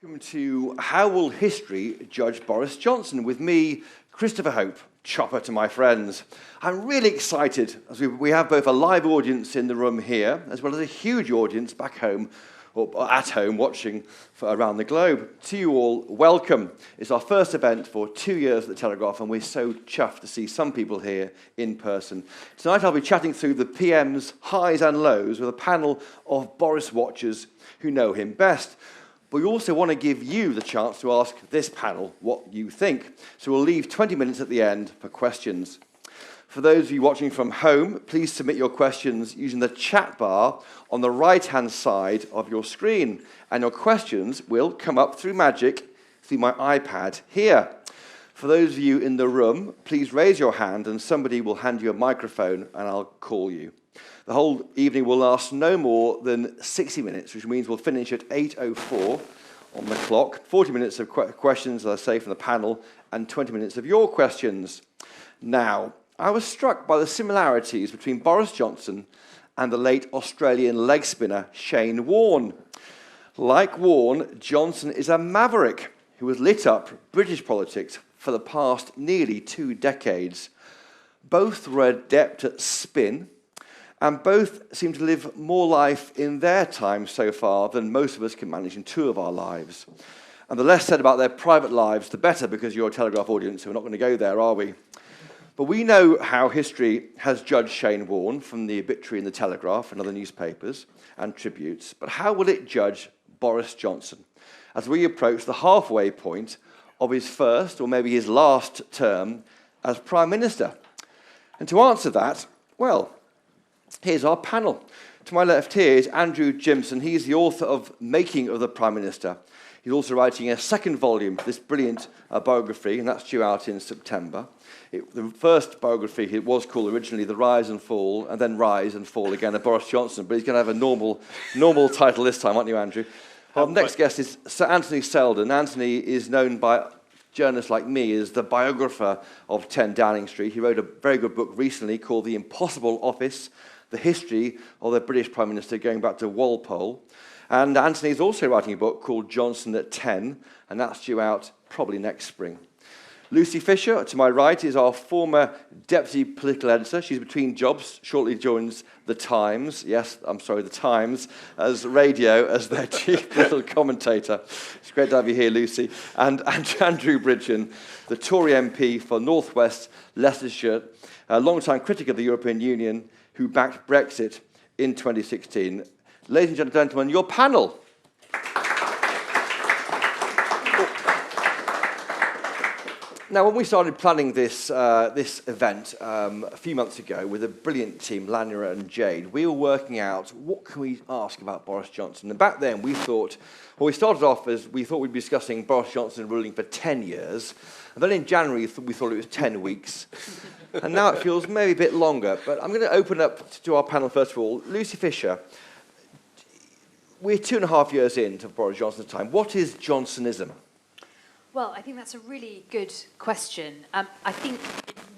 Welcome to How Will History Judge Boris Johnson? With me, Christopher Hope, chopper to my friends. I'm really excited as we have both a live audience in the room here, as well as a huge audience back home, or at home, watching around the globe. To you all, welcome. It's our first event for 2 years at the Telegraph, and we're so chuffed to see some people here in person. Tonight I'll be chatting through the PM's highs and lows with a panel of Boris watchers who know him best. But we also want to give you the chance to ask this panel what you think. So we'll leave 20 minutes at the end for questions. For those of you watching from home, please submit your questions using the chat bar on the right-hand side of your screen. And your questions will come up through magic through my iPad here. For those of you in the room, please raise your hand and somebody will hand you a microphone and I'll call you. The whole evening will last no more than 60 minutes, which means we'll finish at 8:04 on the clock. 40 minutes of questions, as I say, from the panel, and 20 minutes of your questions. Now, I was struck by the similarities between Boris Johnson and the late Australian leg spinner Shane Warne. Like Warne, Johnson is a maverick who has lit up British politics for the past nearly 2 decades. Both were adept at spin, and both seem to live more life in their time so far than most of us can manage in 2 of our lives. And the less said about their private lives, the better, because you're a Telegraph audience, so we're not going to go there, are we? But we know how history has judged Shane Warne from the obituary in the Telegraph and other newspapers and tributes. But how will it judge Boris Johnson as we approach the halfway point of his first, or maybe his last, term as Prime Minister? And to answer that, well, here's our panel. To my left here is Andrew Gimson. He's the author of Making of the Prime Minister. He's also writing a second volume for this brilliant biography, and that's due out in September. The first biography, it was called originally The Rise and Fall, and then Rise and Fall again of Boris Johnson, but he's going to have a normal title this time, aren't you, Andrew? Our next guest is Sir Anthony Seldon. Anthony is known by journalists like me as the biographer of 10 Downing Street. He wrote a very good book recently called The Impossible Office, the history of the British Prime Minister going back to Walpole. And Anthony is also writing a book called Johnson at 10, and that's due out probably next spring. Lucy Fisher, to my right, is our former deputy political editor. She's between jobs, shortly joins The Times. Yes, I'm sorry, The Times, as radio, as their chief political commentator. It's great to have you here, Lucy. And Andrew Bridgen, the Tory MP for North West Leicestershire, a long-time critic of the European Union, who backed Brexit in 2016. Ladies and gentlemen, your panel. Now, when we started planning this event a few months ago with a brilliant team, Lanya and Jade, we were working out what can we ask about Boris Johnson. And back then we thought, well, we started off as we thought we'd be discussing Boris Johnson ruling for 10 years. And then in January we thought it was 10 weeks. And now it feels maybe a bit longer. But I'm going to open up to our panel first of all. Lucy Fisher, we're 2.5 years into Boris Johnson's time. What is Johnsonism? Well, I think that's a really good question. I think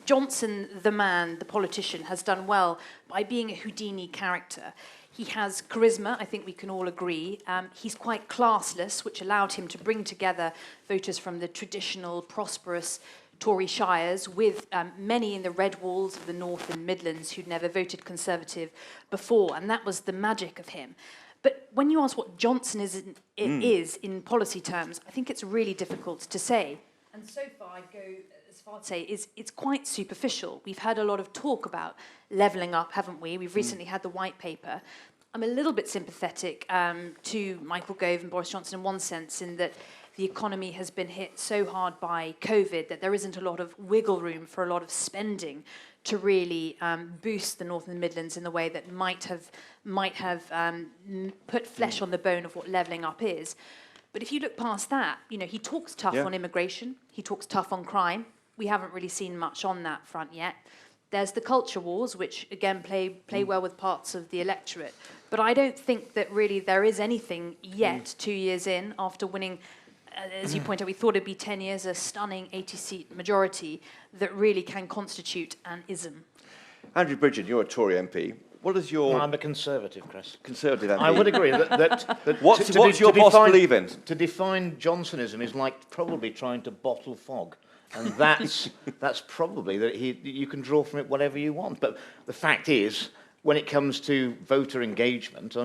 Johnson, the man, the politician, has done well by being a Houdini character. He has charisma, I think we can all agree. He's quite classless, which allowed him to bring together voters from the traditional, prosperous Tory shires with many in the red walls of the North and Midlands who'd never voted Conservative before, and that was the magic of him. But when you ask what Johnsonism is in policy terms, I think it's really difficult to say. And so far, I'd go as far to say it's quite superficial. We've had a lot of talk about levelling up, haven't we? We've recently had the white paper. I'm a little bit sympathetic to Michael Gove and Boris Johnson in one sense, in that the economy has been hit so hard by COVID that there isn't a lot of wiggle room for a lot of spending to really boost the North and Midlands in the way that might have put flesh on the bone of what levelling up is. But if you look past that, you know, he talks tough on immigration, he talks tough on crime. We haven't really seen much on that front yet. There's the culture wars, which again play well with parts of the electorate. But I don't think that really there is anything yet, 2 years in, after winning, as you point out, we thought it'd be 10 years, a stunning 80-seat majority that really can constitute an ism. Andrew Bridgen, you're a Tory MP. What is your... I'm a conservative, Chris. Conservative MP. I would agree that What's your boss believe in? To define Johnsonism is like probably trying to bottle fog. And that's probably that you can draw from it whatever you want. But the fact is, when it comes to voter engagement,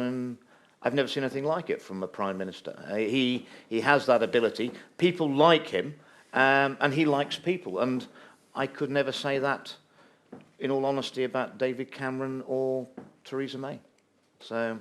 I've never seen anything like it from a Prime Minister. He has that ability. People like him, and he likes people. And I could never say that, in all honesty, about David Cameron or Theresa May. So,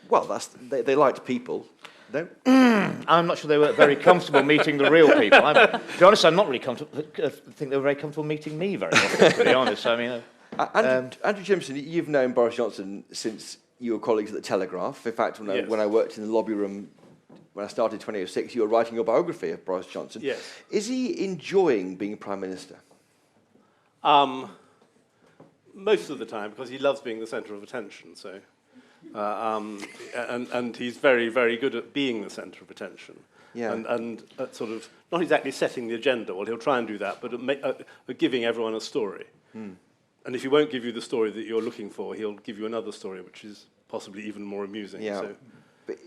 well, they liked people. No? I'm not sure they were very comfortable meeting the real people. To be honest, I'm not really comfortable. I think they were very comfortable meeting me very often, to be honest. I mean, Andrew Gimson, you've known Boris Johnson since you were colleagues at the Telegraph. In fact, when I worked in the lobby room, when I started in 2006, you were writing your biography of Boris Johnson. Yes. Is he enjoying being Prime Minister? Most of the time, because he loves being the centre of attention. So, and he's very, very good at being the centre of attention. Yeah. And at sort of not exactly setting the agenda. Well, he'll try and do that, but at giving everyone a story. And if he won't give you the story that you're looking for, he'll give you another story, which is possibly even more amusing. Yeah. So, but,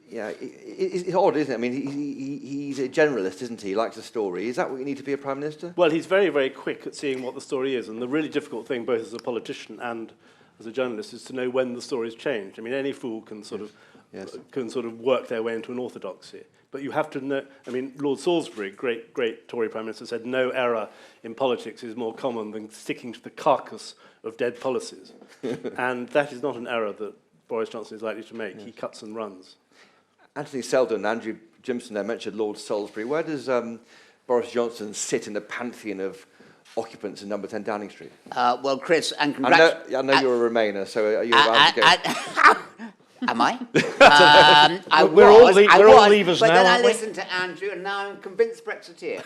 it's odd, isn't it? I mean, he's a generalist, isn't he? He likes a story. Is that what you need to be a Prime Minister? well, he's very, very quick at seeing what the story is. And the really difficult thing, both as a politician and as a journalist, is to know when the story's changed. I mean, any fool can sort of work their way into an orthodoxy. But you have to know, I mean, Lord Salisbury, great Tory Prime Minister, said no error in politics is more common than sticking to the carcass of dead policies. And that is not an error that Boris Johnson is likely to make. Yes. He cuts and runs. Anthony Seldon, Andrew Gimson, I mentioned Lord Salisbury. Where does Boris Johnson sit in the pantheon of occupants in number 10 Downing Street? Well, Chris, and congratulations. I know you're a Remainer, so are you allowed to go? Am I? We're all leavers but now, then I aren't we? listened to Andrew, and now I'm convinced Brexiteer.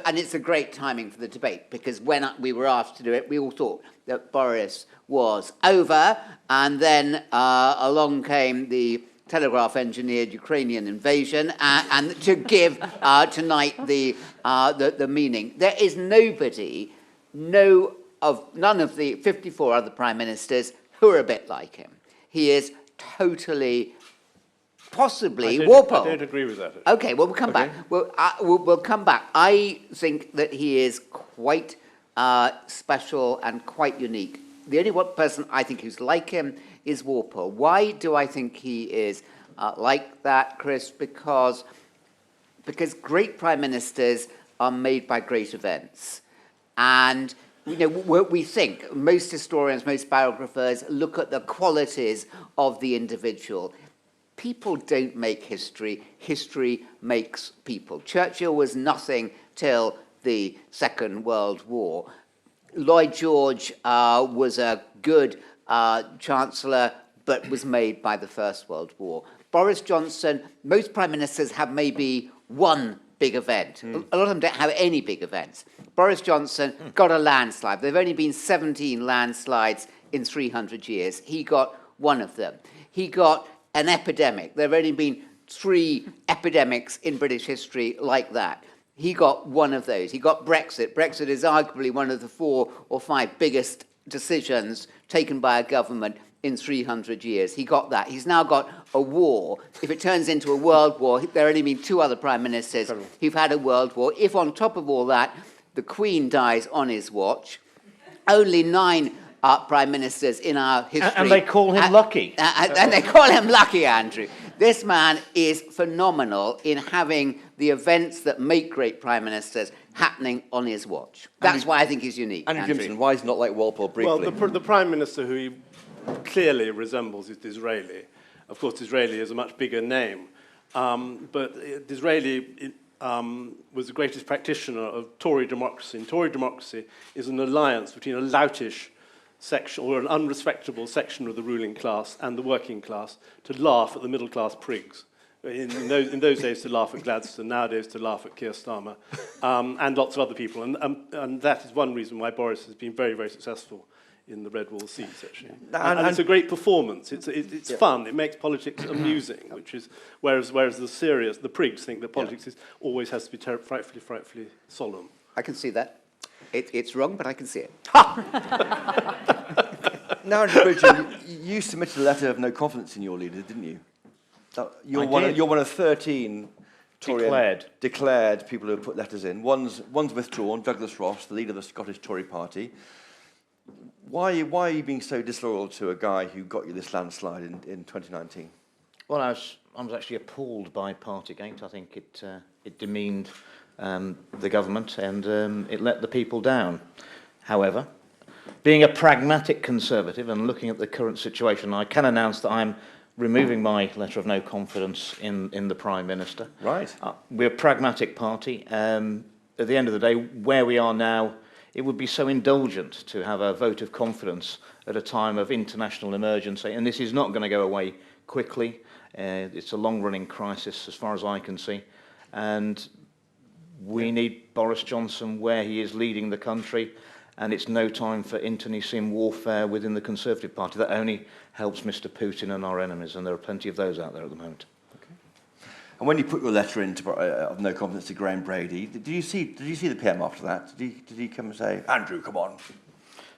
And it's a great timing for the debate, because when we were asked to do it, we all thought that Boris was over, and then along came the Telegraph-engineered Ukrainian invasion, and to give tonight the meaning. There is none of the 54 other prime ministers who are a bit like him. He is totally, possibly Walpole. I don't agree with that. Okay, well, we'll come back. We'll come back. I think that he is quite special and quite unique. The only one person I think who's like him is Walpole. Why do I think he is like that, Chris? Because great prime ministers are made by great events. And we think, most historians, most biographers look at the qualities of the individual. People don't make history. History makes people. Churchill was nothing till the Second World War. Lloyd George was a good chancellor, but was made by the First World War. Boris Johnson, most prime ministers have maybe one big event. A lot of them don't have any big events. Boris Johnson got a landslide. There have only been 17 landslides in 300 years. He got one of them. He got an epidemic. There have only been 3 epidemics in British history like that. He got one of those. He got Brexit. Brexit is arguably one of the 4 or 5 biggest decisions taken by a government in 300 years. He got that. He's now got a war. If it turns into a world war, there have only been 2 other prime ministers who've had a world war. If on top of all that, the Queen dies on his watch, only 9 prime ministers in our history. And they call him lucky. And they call him lucky, Andrew. This man is phenomenal in having the events that make great prime ministers happening on his watch. That's why I think he's unique. Andrew Gimson, why is he not like Walpole briefly? Well, the Prime Minister who he clearly resembles is Disraeli. Of course, Disraeli is a much bigger name. But Disraeli was the greatest practitioner of Tory democracy. And Tory democracy is an alliance between a loutish section or an unrespectable section of the ruling class and the working class to laugh at the middle class prigs. In those days to laugh at Gladstone, nowadays to laugh at Keir Starmer, and lots of other people. And that is one reason why Boris has been very, very successful in the Red Wall seats, actually. And it's a great performance. It's fun. It makes politics amusing, which is whereas the prigs think that politics always has to be frightfully solemn. I can see that. It's wrong, but I can see it. Now, Andrew Bridgen, you submitted a letter of no confidence in your leader, didn't you? You're one of 13 Tory declared people who have put letters in. One's withdrawn, Douglas Ross, the leader of the Scottish Tory party. Why are you being so disloyal to a guy who got you this landslide in 2019? Well, I was actually appalled by Partygate. I think it demeaned the government and it let the people down. However, being a pragmatic Conservative and looking at the current situation, I can announce that I'm removing my letter of no confidence in the Prime Minister. Right. We're a pragmatic party. At the end of the day, where we are now, it would be so indulgent to have a vote of confidence at a time of international emergency, and this is not going to go away quickly. It's a long-running crisis as far as I can see, and we need Boris Johnson where he is leading the country, and it's no time for internecine warfare within the Conservative Party. That only helps Mr. Putin and our enemies, and there are plenty of those out there at the moment. And when you put your letter of no confidence to Graham Brady, did you see the PM after that? Did he come and say, Andrew, come on,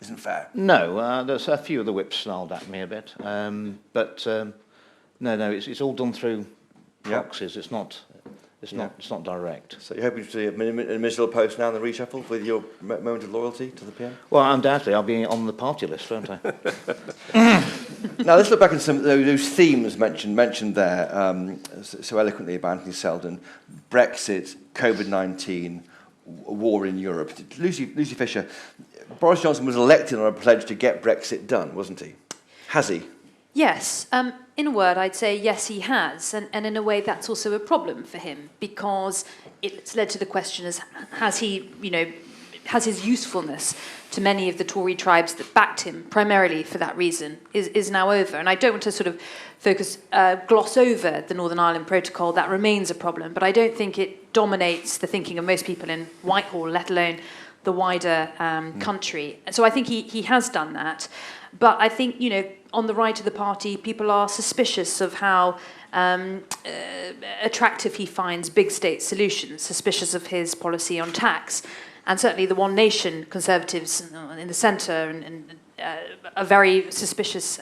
isn't fair? No, there's a few of the whips snarled at me a bit, but no, it's all done through proxies. It's not direct. So you're hoping to see a ministerial post now in the reshuffle with your moment of loyalty to the PM? Well, undoubtedly, I'll be on the party list, won't I? Now, let's look back at some of those themes mentioned there so eloquently by Anthony Seldon. Brexit, COVID-19, war in Europe. Lucy Fisher, Boris Johnson was elected on a pledge to get Brexit done, wasn't he? Has he? Yes. In a word, I'd say yes, he has. And in a way, that's also a problem for him because it's led to the question as has his usefulness to many of the Tory tribes that backed him, primarily for that reason, is now over. And I don't want to sort of gloss over the Northern Ireland Protocol. That remains a problem, but I don't think it dominates the thinking of most people in Whitehall, let alone the wider country. So I think he has done that. But I think, on the right of the party, people are suspicious of how attractive he finds big state solutions, suspicious of his policy on tax. And certainly the One Nation Conservatives in the centre and are very suspicious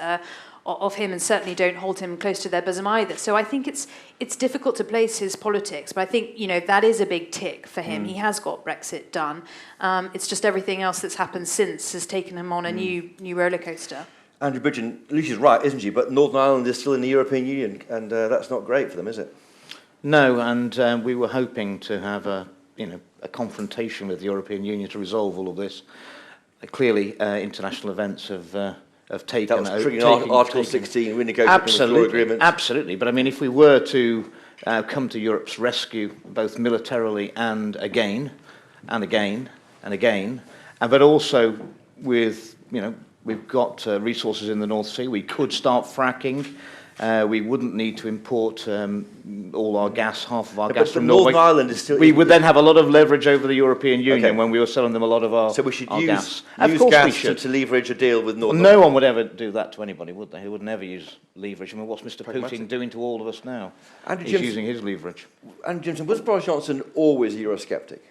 of him and certainly don't hold him close to their bosom either. So I think it's difficult to place his politics, but I think, that is a big tick for him. He has got Brexit done. It's just everything else that's happened since has taken him on a new roller coaster. Andrew Bridgen, Lucy's right, isn't she? But Northern Ireland is still in the European Union, and that's not great for them, is it? No, and we were hoping to have a confrontation with the European Union to resolve all of this. Clearly, international events have taken... That was triggering Article 16, renegotiating withdrawal agreements. Absolutely, but I mean, if we were to come to Europe's rescue, both militarily and again, but also with, we've got resources in the North Sea, we could start fracking. We wouldn't need to import all our gas, half of our gas from Norway. Northern Ireland is still... We would then have a lot of leverage over the European Union when we were selling them a lot of our gas. So we should use gas to leverage a deal with Northern Ireland. No one would ever do that to anybody, would they? He would never use leverage. I mean, what's Mr. Putin doing to all of us now? He's using his leverage. And Gimson, was Boris Johnson always a Eurosceptic?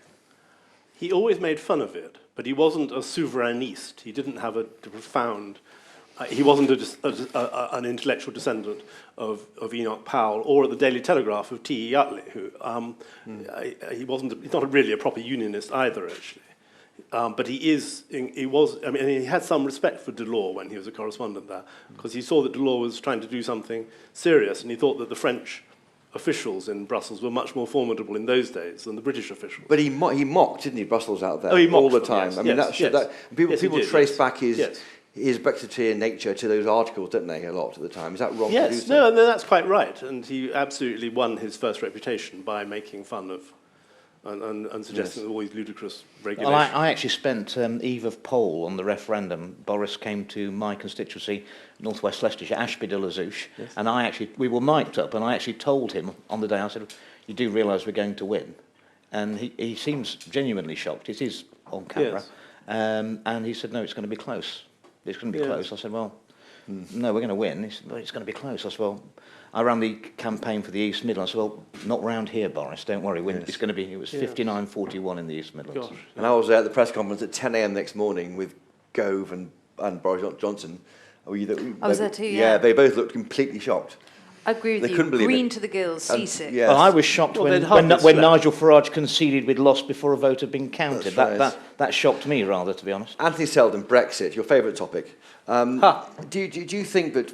He always made fun of it, but he wasn't a souverainiste. He didn't have a profound... he wasn't an intellectual descendant of Enoch Powell or at the Daily Telegraph of T.E. Utley, who he's not really a proper unionist either, actually. But he had some respect for Delors when he was a correspondent there, because he saw that Delors was trying to do something serious, and he thought that the French officials in Brussels were much more formidable in those days than the British officials. But he mocked, didn't he, Brussels out there all the time? Yes, I mean, people trace back his Brexiteer nature to those articles, don't they, a lot of the time? Is that wrong to do so? No, that's quite right. And he absolutely won his first reputation by making fun of and suggesting all these ludicrous regulations. Well, I actually spent eve of poll on the referendum. Boris came to my constituency, North West Leicestershire, Ashby-de-la-Zouch, and we were mic'd up, and I actually told him on the day, I said, you do realise we're going to win? And he seems genuinely shocked. It is on camera. Yes. And he said, no, it's going to be close. It's going to be close. I said, well, no, we're going to win. He said, well, it's going to be close. I said, well, I ran the campaign for the East Midlands. I said, well, not round here, Boris, don't worry. It's going to be, it was 59-41 in the East Midlands. And I was at the press conference at 10 a.m. next morning with Gove and Boris Johnson, Or you, I was there too, Yeah, yeah. they both looked completely shocked. I agree with They you. couldn't believe Green it. to the gills, seasick. Yes. Well, I was shocked Well, when, they'd hardly when slept. Nigel Farage conceded we'd lost before a vote had been counted. That's right. That shocked me, rather, to be honest. Anthony Seldon, Brexit, your favourite topic. Do you think that,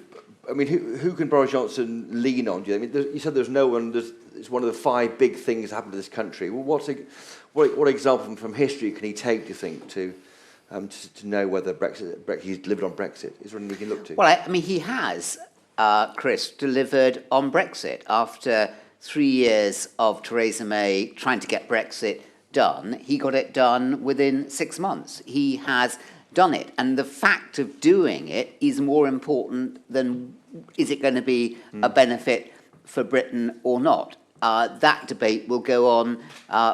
I mean, who can Boris Johnson lean on? Do you, I mean, you said there's no one, it's one of the 5 big things that happened to this country. Well, what example from history can he take, do you think, to know whether he's delivered on Brexit? Is there anything we can look to? Well, I mean, he has, Chris, delivered on Brexit after 3 years of Theresa May trying to get Brexit done. He got it done within 6 months. He has done it. And the fact of doing it is more important than is it going to be a benefit for Britain or not. That debate will go on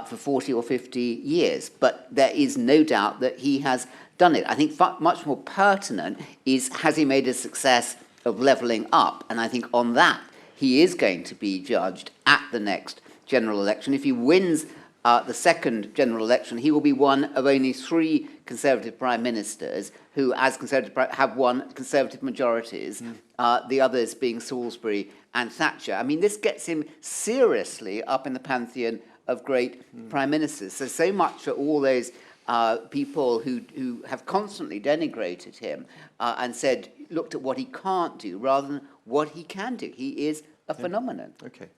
for 40 or 50 years. But there is no doubt that he has done it. I think much more pertinent is, has he made a success of levelling up? And I think on that, he is going to be judged at the next general election. If he wins the second general election, he will be one of only 3 Conservative prime ministers who, as Conservative, have won Conservative majorities, the others being Salisbury and Thatcher. I mean, this gets him seriously up in the pantheon of great prime ministers. So much for all those people who have constantly denigrated him and said, looked at what he can't do rather than what he can do. He is a phenomenon. Okay.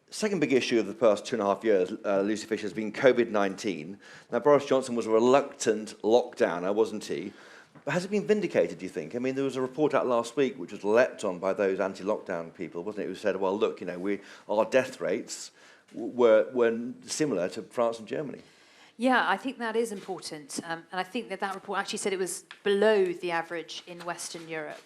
Second big issue of the past 2.5 years, Lucy Fisher, has been COVID-19. Now, Boris Johnson was a reluctant lockdowner, wasn't he? But has it been vindicated, do you think? I mean, there was a report out last week which was leapt on by those anti-lockdown people, wasn't it, who said, well, look, you know, our death rates were similar to France and Germany. Yeah, I think that is important. And I think that report actually said it was below the average in Western Europe.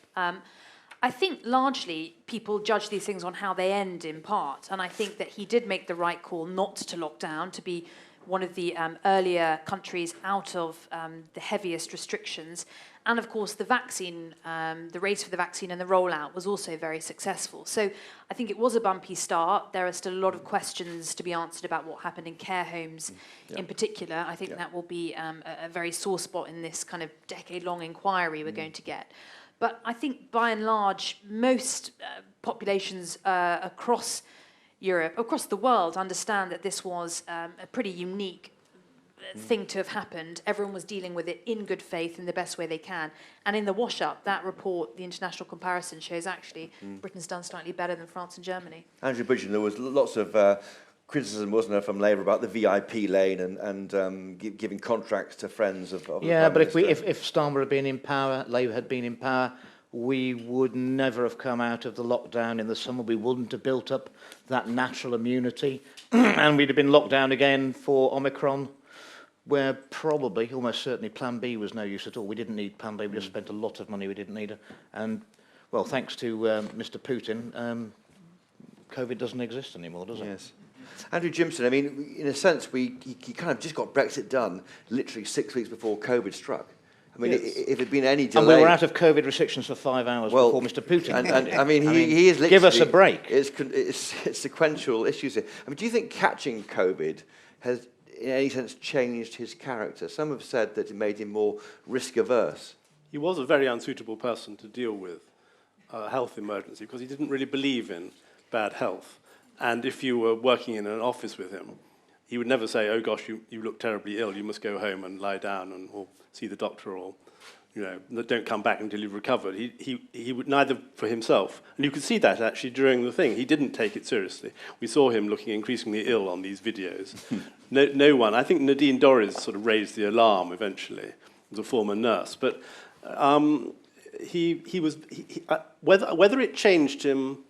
I think largely people judge these things on how they end in part. And I think that he did make the right call not to lock down, to be one of the earlier countries out of the heaviest restrictions. And of course, the vaccine, the race for the vaccine and the rollout was also very successful. So I think it was a bumpy start. There are still a lot of questions to be answered about what happened in care homes in particular. I think that will be a very sore spot in this kind of decade-long inquiry we're going to get. But I think, by and large, most populations across Europe, across the world, understand that this was a pretty unique thing to have happened. Everyone was dealing with it in good faith in the best way they can. And in the wash-up, that report, the international comparison, shows actually Britain's done slightly better than France and Germany. Andrew Bridgen, there was lots of criticism, wasn't there, from Labour about the VIP lane and giving contracts to friends of Yeah, the but Prime Minister. if Starmer had been in power, Labour had been in power, we would never have come out of the lockdown in the summer. We wouldn't have built up that natural immunity. And we'd have been locked down again for Omicron, where probably, almost certainly, Plan B was no use at all. We didn't need Plan B. We just spent a lot of money we didn't need. And, well, thanks to Mr. Putin, COVID doesn't exist anymore, does it? Yes. Andrew Gimson, I mean, in a sense, he kind of just got Brexit done literally 6 weeks before COVID struck. I mean, if it had been any delay... And we were out of COVID restrictions for 5 hours before Mr. Putin. And I mean, he is literally... Give us a break. It's sequential issues here. I mean, do you think catching COVID has, in any sense, changed his character? Some have said that it made him more risk-averse. He was a very unsuitable person to deal with a health emergency because he didn't really believe in bad health. And if you were working in an office with him, he would never say, oh gosh, you look terribly ill, you must go home and lie down or see the doctor, or don't come back until you've recovered. He would neither for himself. And you could see that actually during the thing. He didn't take it seriously. We saw him looking increasingly ill on these videos. No one, I think Nadine Dorries sort of raised the alarm eventually, as a former nurse. But whether it changed him,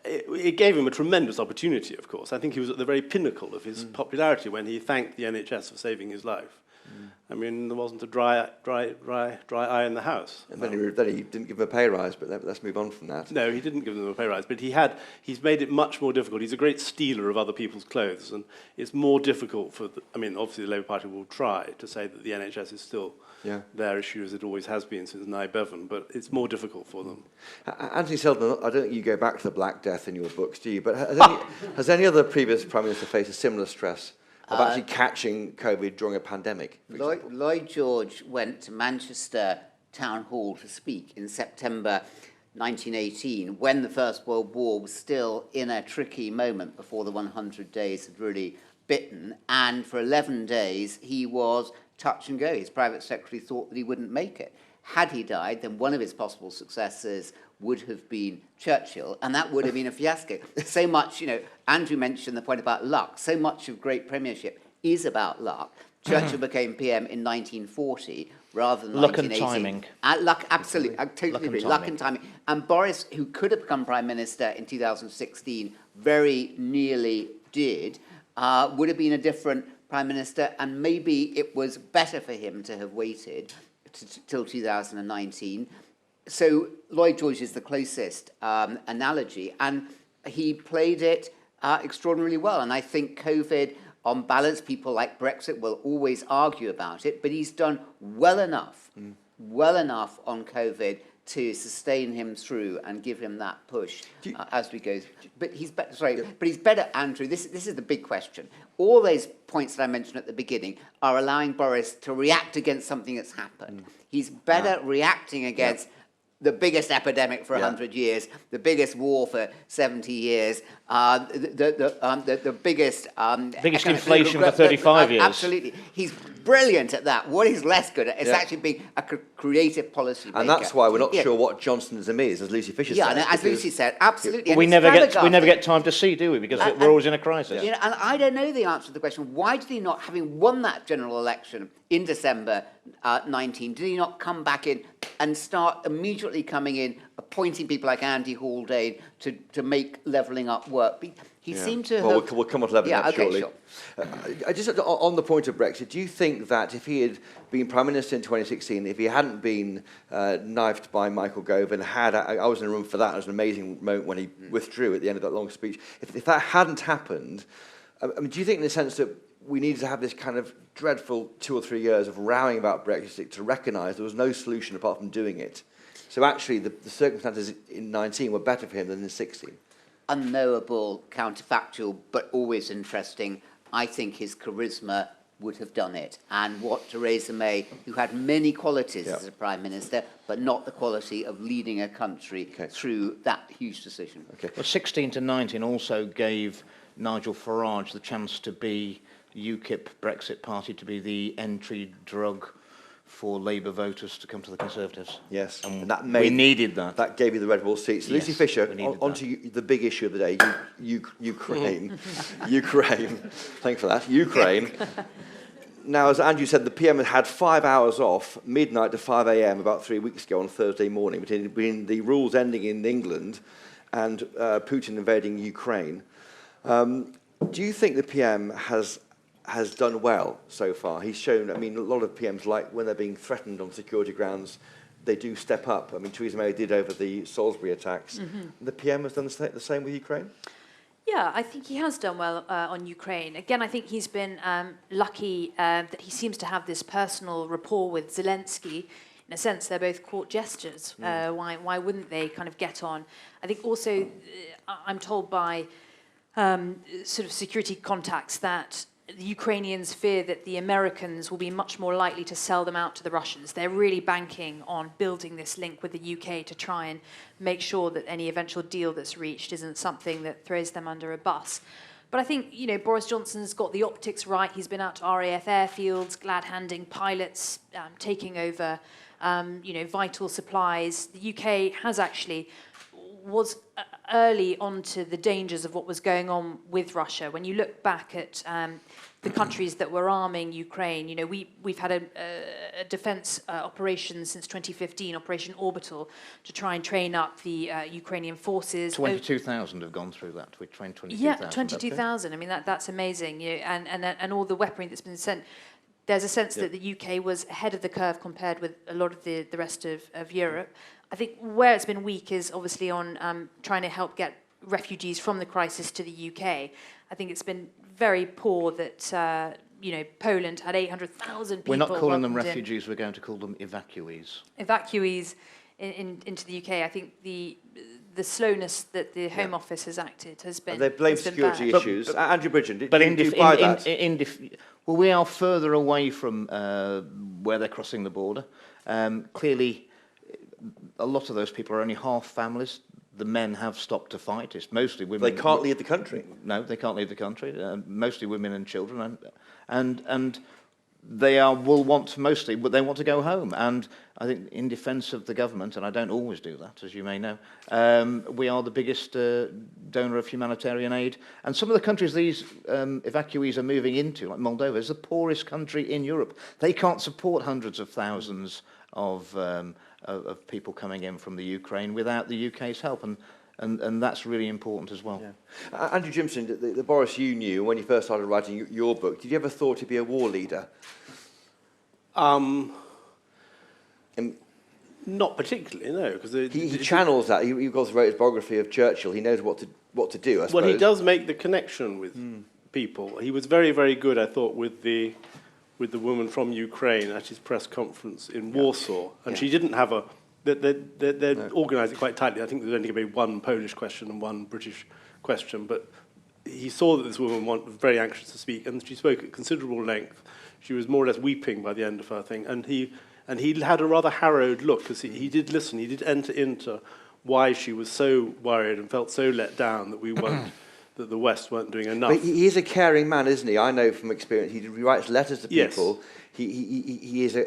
it gave him a tremendous opportunity, of course. I think he was at the very pinnacle of his popularity when he thanked the NHS for saving his life. I mean, there wasn't a dry eye in the house. And then he didn't give him a pay rise, but let's move on from that. No, he didn't give them a pay rise, but he's made it much more difficult. He's a great stealer of other people's clothes, and it's more difficult for, obviously the Labour Party will try to say that the NHS is still their issue as it always has been since Nye Bevan, but it's more difficult for them. Anthony Seldon, I don't think you go back to the Black Death in your books, do you? But has any other previous Prime Minister faced a similar stress of actually catching COVID during a pandemic? Lloyd George went to Manchester town hall to speak in September 1918, when the First World War was still in a tricky moment before the 100 days had really bitten, and for 11 days he was touch and go. His private secretary thought that he wouldn't make it. Had he died, then one of his possible successors would have been Churchill, and that would have been a fiasco. So much, Andrew mentioned the point about luck. So much of great premiership is about luck. Churchill became PM in 1940 rather than Luck and 1918. timing. Luck, absolutely. I totally agree. Luck and timing. And Boris, who could have become Prime Minister in 2016, very nearly did, would have been a different Prime Minister, and maybe it was better for him to have waited till 2019. So Lloyd George is the closest analogy, and he played it extraordinarily well. And I think COVID, on balance, people like Brexit will always argue about it, but he's done well enough on COVID to sustain him through and give him that push as we go. But he's better. But he's better, Andrew. This is the big question. All those points that I mentioned at the beginning are allowing Boris to react against something that's happened. He's better reacting against the biggest epidemic for 100 years, the biggest war for 70 years, the biggest... biggest inflation for 35 years. Absolutely. He's brilliant at that. What he's less good at is actually being a creative policy maker. And that's why we're not sure what Johnsonism is, as Lucy Fisher said. Yeah, and as Lucy said, absolutely. Well, we never get time to see, do we? Because we're always in a crisis. And I don't know the answer to the question, why did he not, having won that general election in December 19, did he not come back in and start immediately coming in, appointing people like Andy Haldane to make levelling up work? He seemed to have... We'll come on to levelling up shortly. Sure. Just on the point of Brexit, do you think that if he had been Prime Minister in 2016, if he hadn't been knifed by Michael Gove, and I was in a room for that, it was an amazing moment when he withdrew at the end of that long speech, if that hadn't happened, do you think in the sense that we needed to have this kind of dreadful 2 or 3 years of rowing about Brexit to recognise there was no solution apart from doing it? So actually the circumstances in 19 were better for him than in 16. Unknowable, counterfactual, but always interesting. I think his charisma would have done it. And what Theresa May, who had many qualities as a Prime Minister, but not the quality of leading a country through that huge decision. Well, 16 to 19 also gave Nigel Farage the chance to be UKIP Brexit Party, to be the entry drug for Labour voters to come to the Conservatives. Yes, and we needed that. That gave you the red wall seats. Lucy Fisher, on to the big issue of the day, Ukraine. Ukraine. Thanks for that. Ukraine. Now, as Andrew said, the PM had 5 hours off, midnight to 5 a.m. about 3 weeks ago on Thursday morning, between the rules ending in England and Putin invading Ukraine. Do you think the PM has done well so far? He's shown, a lot of PMs, like when they're being threatened on security grounds, they do step up. Theresa May did over the Salisbury attacks. The PM has done the same with Ukraine? Yeah, I think he has done well on Ukraine. Again, I think he's been lucky that he seems to have this personal rapport with Zelensky. In a sense, they're both court jesters. Why wouldn't they kind of get on? I think also, I'm told by sort of security contacts that the Ukrainians fear that the Americans will be much more likely to sell them out to the Russians. They're really banking on building this link with the UK to try and make sure that any eventual deal that's reached isn't something that throws them under a bus. But I think, Boris Johnson's got the optics right. He's been out to RAF airfields, glad-handing pilots, taking over, vital supplies. The UK has actually was early onto the dangers of what was going on with Russia. When you look back at the countries that were arming Ukraine, we've had a defense operation since 2015, Operation Orbital, to try and train up the Ukrainian forces. 22,000 have gone through that. We trained 22,000. Yeah, 22,000. That's amazing. And all the weaponry that's been sent. There's a sense that the UK was ahead of the curve compared with a lot of the rest of Europe. I think where it's been weak is obviously on trying to help get refugees from the crisis to the UK. I think it's been very poor that Poland had 800,000 people. We're not calling them refugees, we're going to call them evacuees. Evacuees into the UK. I think the slowness that the Home Office has acted has been. And they blame security issues. Andrew Bridgen, do you buy that? Well, we are further away from where they're crossing the border. Clearly, a lot of those people are only half families. The men have stopped to fight. It's mostly women. They can't leave the country. No, they can't leave the country. Mostly women and children, and they will want mostly, but they want to go home. And I think, in defence of the government, and I don't always do that, as you may know, we are the biggest donor of humanitarian aid. And some of the countries these evacuees are moving into, like Moldova, is the poorest country in Europe. They can't support hundreds of thousands of people coming in from the Ukraine without the UK's help. And that's really important as well. Yeah. Andrew Gimson, the Boris you knew when you first started writing your book, did you ever thought he'd be a war leader? Not particularly, no, because he channels that. He also wrote his biography of Churchill. He knows what to do, I suppose. Well, he does make the connection with people. He was very, very good, I thought, with the woman from Ukraine at his press conference in Warsaw, and she didn't have a. They organised it quite tightly. I think there's only going to be one Polish question and one British question, but he saw that this woman was very anxious to speak, and she spoke at considerable length. She was more or less weeping by the end of her thing, and he had a rather harrowed look, because he did listen. He did enter into why she was so worried and felt so let down that we weren't, that the West weren't doing enough. But he is a caring man, isn't he? I know from experience. He writes letters to people. Yes. He is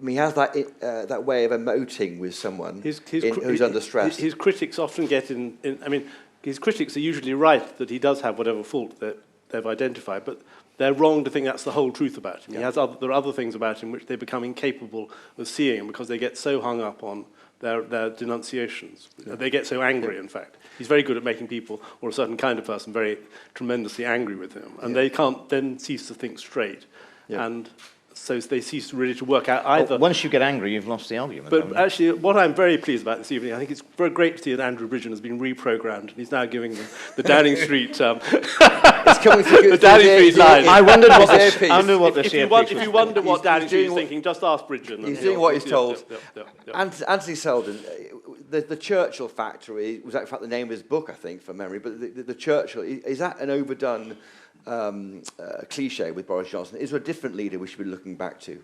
he has that way of emoting with someone who's under stress. His critics often get in. I mean, his critics are usually right that he does have whatever fault that they've identified, but they're wrong to think that's the whole truth about him. There are other things about him which they become incapable of seeing because they get so hung up on their denunciations. They get so angry, in fact. He's very good at making people, or a certain kind of person, very tremendously angry with him. And they can't then cease to think straight. And so they cease really to work out either. Well, once you get angry, you've lost the argument. But actually, what I'm very pleased about this evening, I think it's very great to see that Andrew Bridgen has been reprogrammed, and he's now giving them the Downing Street. It's coming through the Downing Street line. I wondered what this. If you wonder what Downing Street is thinking, just ask Bridgen. He's doing what he's told. Anthony Seldon, the Churchill Factory was, in fact, the name of his book, I think, from memory. But the Churchill, is that an overdone cliche with Boris Johnson? Is there a different leader we should be looking back to?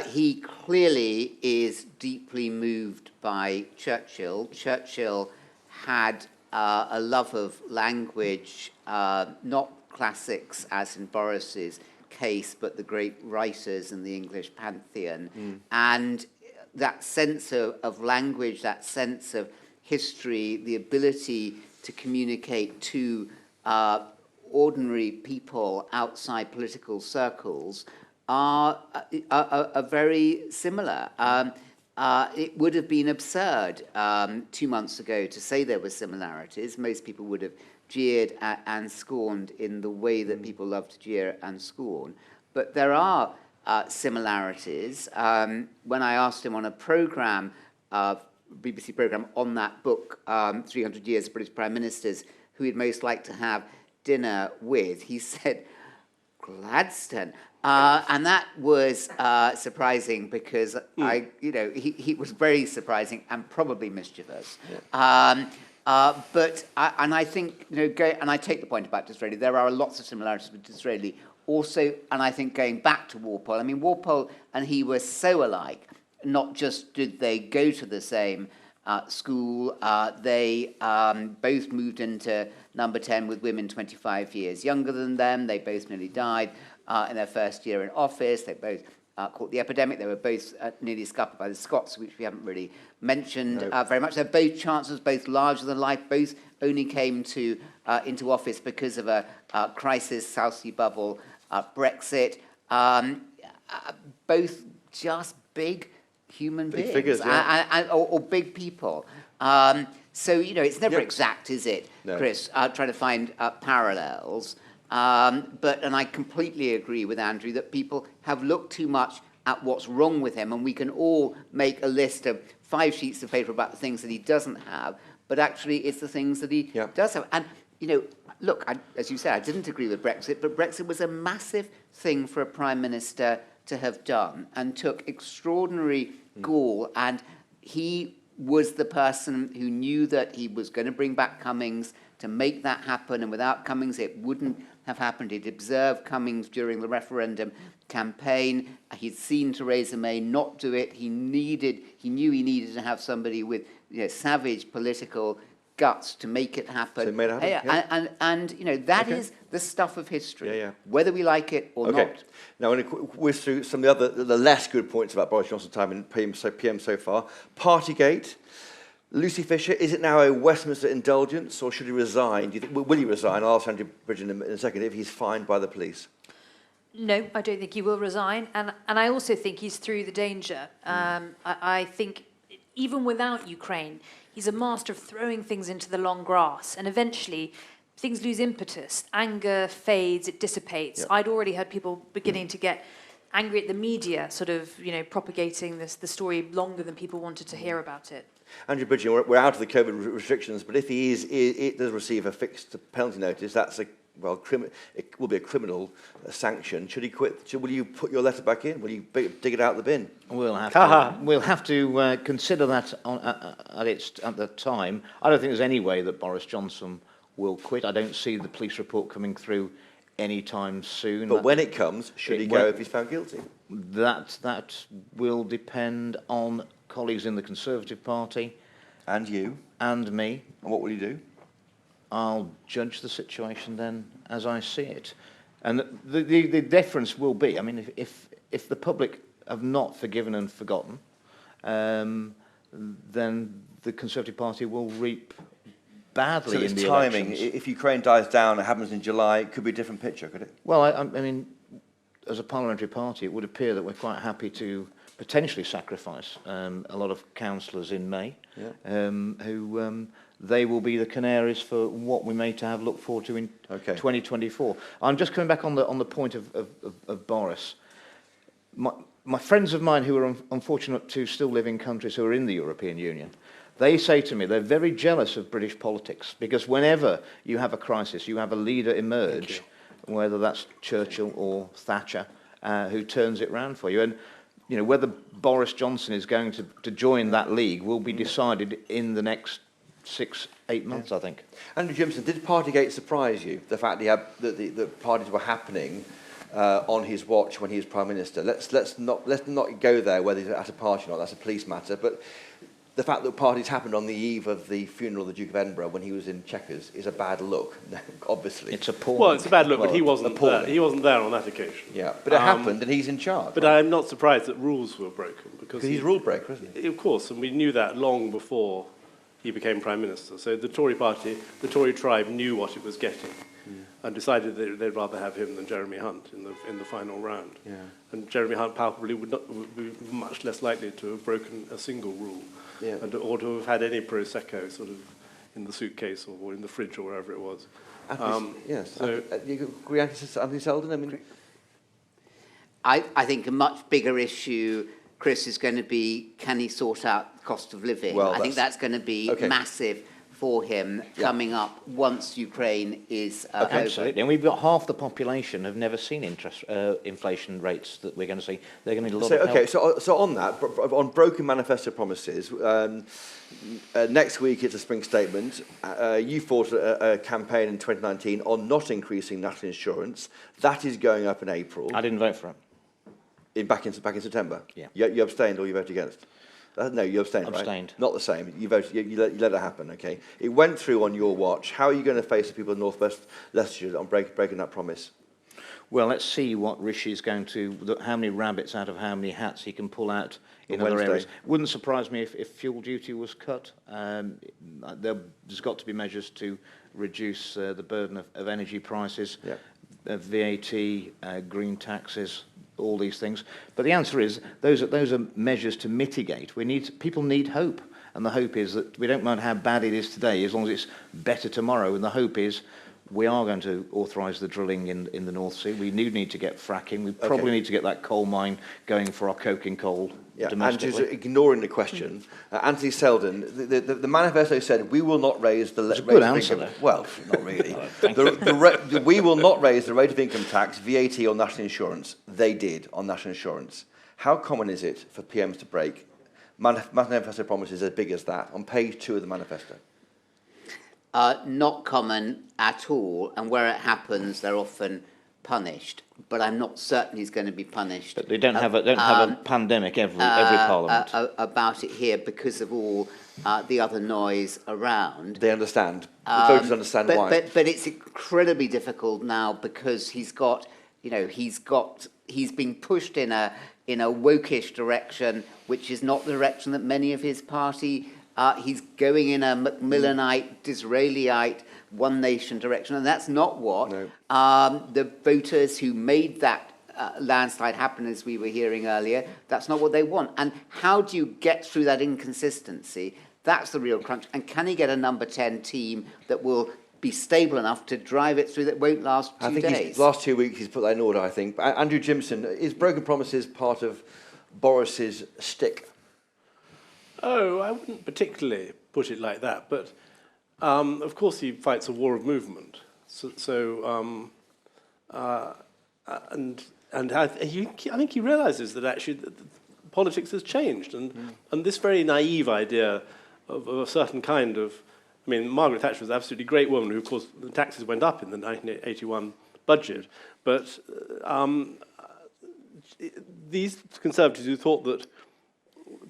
He clearly is deeply moved by Churchill. Churchill had a love of language, not classics as in Boris's case, but the great writers in the English pantheon. And that sense of language, that sense of history, the ability to communicate to ordinary people outside political circles are very similar. It would have been absurd 2 months ago to say there were similarities. Most people would have jeered and scorned in the way that people love to jeer and scorn. But there are similarities. When I asked him on a programme, BBC programme on that book, 300 Years of British Prime Ministers, who he'd most like to have dinner with, he said, Gladstone. And that was surprising because he was very surprising and probably mischievous. Yeah. But I think, and I take the point about Disraeli, there are lots of similarities with Disraeli. Also, and I think going back to Walpole, I mean, Walpole and he were so alike. Not just did they go to the same school, they both moved into number 10 with women 25 years younger than them. They both nearly died in their first year in office. They both caught the epidemic. They were both nearly scuppered by the Scots, which we haven't really mentioned very much. They're both chancellors, both larger than life, both only came into office because of a crisis, South Sea bubble, Brexit. Both just big human beings. Figures, or big people. So, it's never exact, is it, Chris? Trying to find parallels. And I completely agree with Andrew that people have looked too much at what's wrong with him, and we can all make a list of 5 sheets of paper about the things that he doesn't have, but actually it's the things that he does have. And, look, as you said, I didn't agree with Brexit, but Brexit was a massive thing for a Prime Minister to have done and took extraordinary gall, and he was the person who knew that he was going to bring back Cummings to make that happen, and without Cummings it wouldn't have happened. He'd observed Cummings during the referendum campaign. He'd seen Theresa May not do it. He knew he needed to have somebody with savage political guts to make it happen. So it made it happen, And that is the stuff of history, Yeah. whether we like it or not. Now, I'm going to whiz through some of the less good points about Boris Johnson's time in PM so far. Partygate. Lucy Fisher, is it now a Westminster indulgence, or should he resign? Do you think, will he resign? I'll ask Andrew Bridgen in a second if he's fined by the police. No, I don't think he will resign, and I also think he's through the danger. I think even without Ukraine, he's a master of throwing things into the long grass, and eventually things lose impetus. Anger fades, it dissipates. Yep. I'd already had people beginning to get angry at the media, sort of, propagating the story longer than people wanted to hear about it. Andrew Bridgen, we're out of the COVID restrictions, but if he does receive a fixed penalty notice, that's it will be a criminal sanction. Should he quit? Will you put your letter back in? Will you dig it out of the bin? We'll have to consider that at the time. I don't think there's any way that Boris Johnson will quit. I don't see the police report coming through anytime soon. But when it comes, should he go if he's found guilty? That will depend on colleagues in the Conservative Party. And you? And me. And what will you do? I'll judge the situation then as I see it. And the difference will be, I mean, if the public have not forgiven and forgotten, then the Conservative Party will reap badly in the So it's timing. elections. If Ukraine dies down, it happens in July, it could be a different picture, could it? Well, I mean, as a parliamentary party, it would appear that we're quite happy to potentially sacrifice a lot of councillors in May, who they will be the canaries for what we may to have looked forward to in 2024. I'm just coming back on the point of Boris. My friends of mine who are unfortunate to still live in countries who are in the European Union, they say to me they're very jealous of British politics, because whenever you have a crisis, you have a leader emerge, whether that's Churchill or Thatcher, who turns it round for you. And whether Boris Johnson is going to join that league will be decided in the next 6-8 months, I think. Andrew Gimson, did Partygate surprise you? The fact that the parties were happening on his watch when he was Prime Minister. Let's not go there whether he's at a party or not. That's a police matter. But the fact that parties happened on the eve of the funeral of the Duke of Edinburgh when he was in Chequers is a bad look. Obviously, it's appalling. Well, it's a bad look, but he wasn't there. He wasn't there on that occasion. Yeah, but it happened, and he's in charge. But I'm not surprised that rules were broken because he's a rule breaker, isn't he? Of course, and we knew that long before he became Prime Minister. So the Tory party, the Tory tribe, knew what it was getting, and decided that they'd rather have him than Jeremy Hunt in the final round. Yeah. And Jeremy Hunt palpably would be much less likely to have broken a single rule, or to have had any prosecco sort of in the suitcase or in the fridge or wherever it was. Yes. So, you agree, Anthony Seldon? I mean, I think a much bigger issue, Chris, is going to be, can he sort out the cost of living? Well, I think that's going to be massive for him coming up once Ukraine is over. Absolutely, and we've got half the population have never seen inflation rates that we're going to see. They're going to need a lot of help. So on that, on broken manifesto promises, next week it's a spring statement. You fought a campaign in 2019 on not increasing national insurance. That is going up in April. I didn't vote for it. Back in September? Yeah. You abstained or you voted against? No, you abstained, right? Abstained. Not the same. You voted. You let it happen. Okay. It went through on your watch. How are you going to face the people of North West Leicestershire on breaking that promise? Well, let's see what Rishi is going to. How many rabbits out of how many hats he can pull out in other areas. Wouldn't surprise me if fuel duty was cut. There's got to be measures to reduce the burden of energy prices. Yeah. VAT, green taxes, all these things. But the answer is those are measures to mitigate. People need hope, and the hope is that we don't mind how bad it is today, as long as it's better tomorrow. And the hope is we are going to authorise the drilling in the North Sea. We need to get fracking. We probably need to get that coal mine going for our coking coal. Yeah, Andrew's ignoring the question. Anthony Seldon, the manifesto said we will not raise the rate of income. Well, not really. We will not raise the rate of income tax, VAT, or national insurance. They did on national insurance. How common is it for PMs to break manifesto promises as big as that on page 2 of the manifesto? not common at all, and where it happens, they're often punished. But I'm not certain he's going to be punished. But they don't have a pandemic every parliament. About it here because of all the other noise around. They understand. The voters understand why. But it's incredibly difficult now because he's been pushed in a wokish direction, which is not the direction that many of his party. He's going in a Macmillanite, Disraeliite, one nation direction, and that's not what the voters who made that landslide happen, as we were hearing earlier, that's not what they want. And how do you get through that inconsistency? That's the real crunch. And can he get a number 10 team that will be stable enough to drive it through that won't last 2 days? I think last 2 weeks he's put that in order, I think. Andrew Gimson, is broken promises part of Boris's stick? Oh, I wouldn't particularly put it like that, but of course he fights a war of movement. And I think he realises that actually politics has changed, and this very naive idea of a certain kind of, I mean, Margaret Thatcher was an absolutely great woman who, of course, the taxes went up in the 1981 budget, but these Conservatives who thought that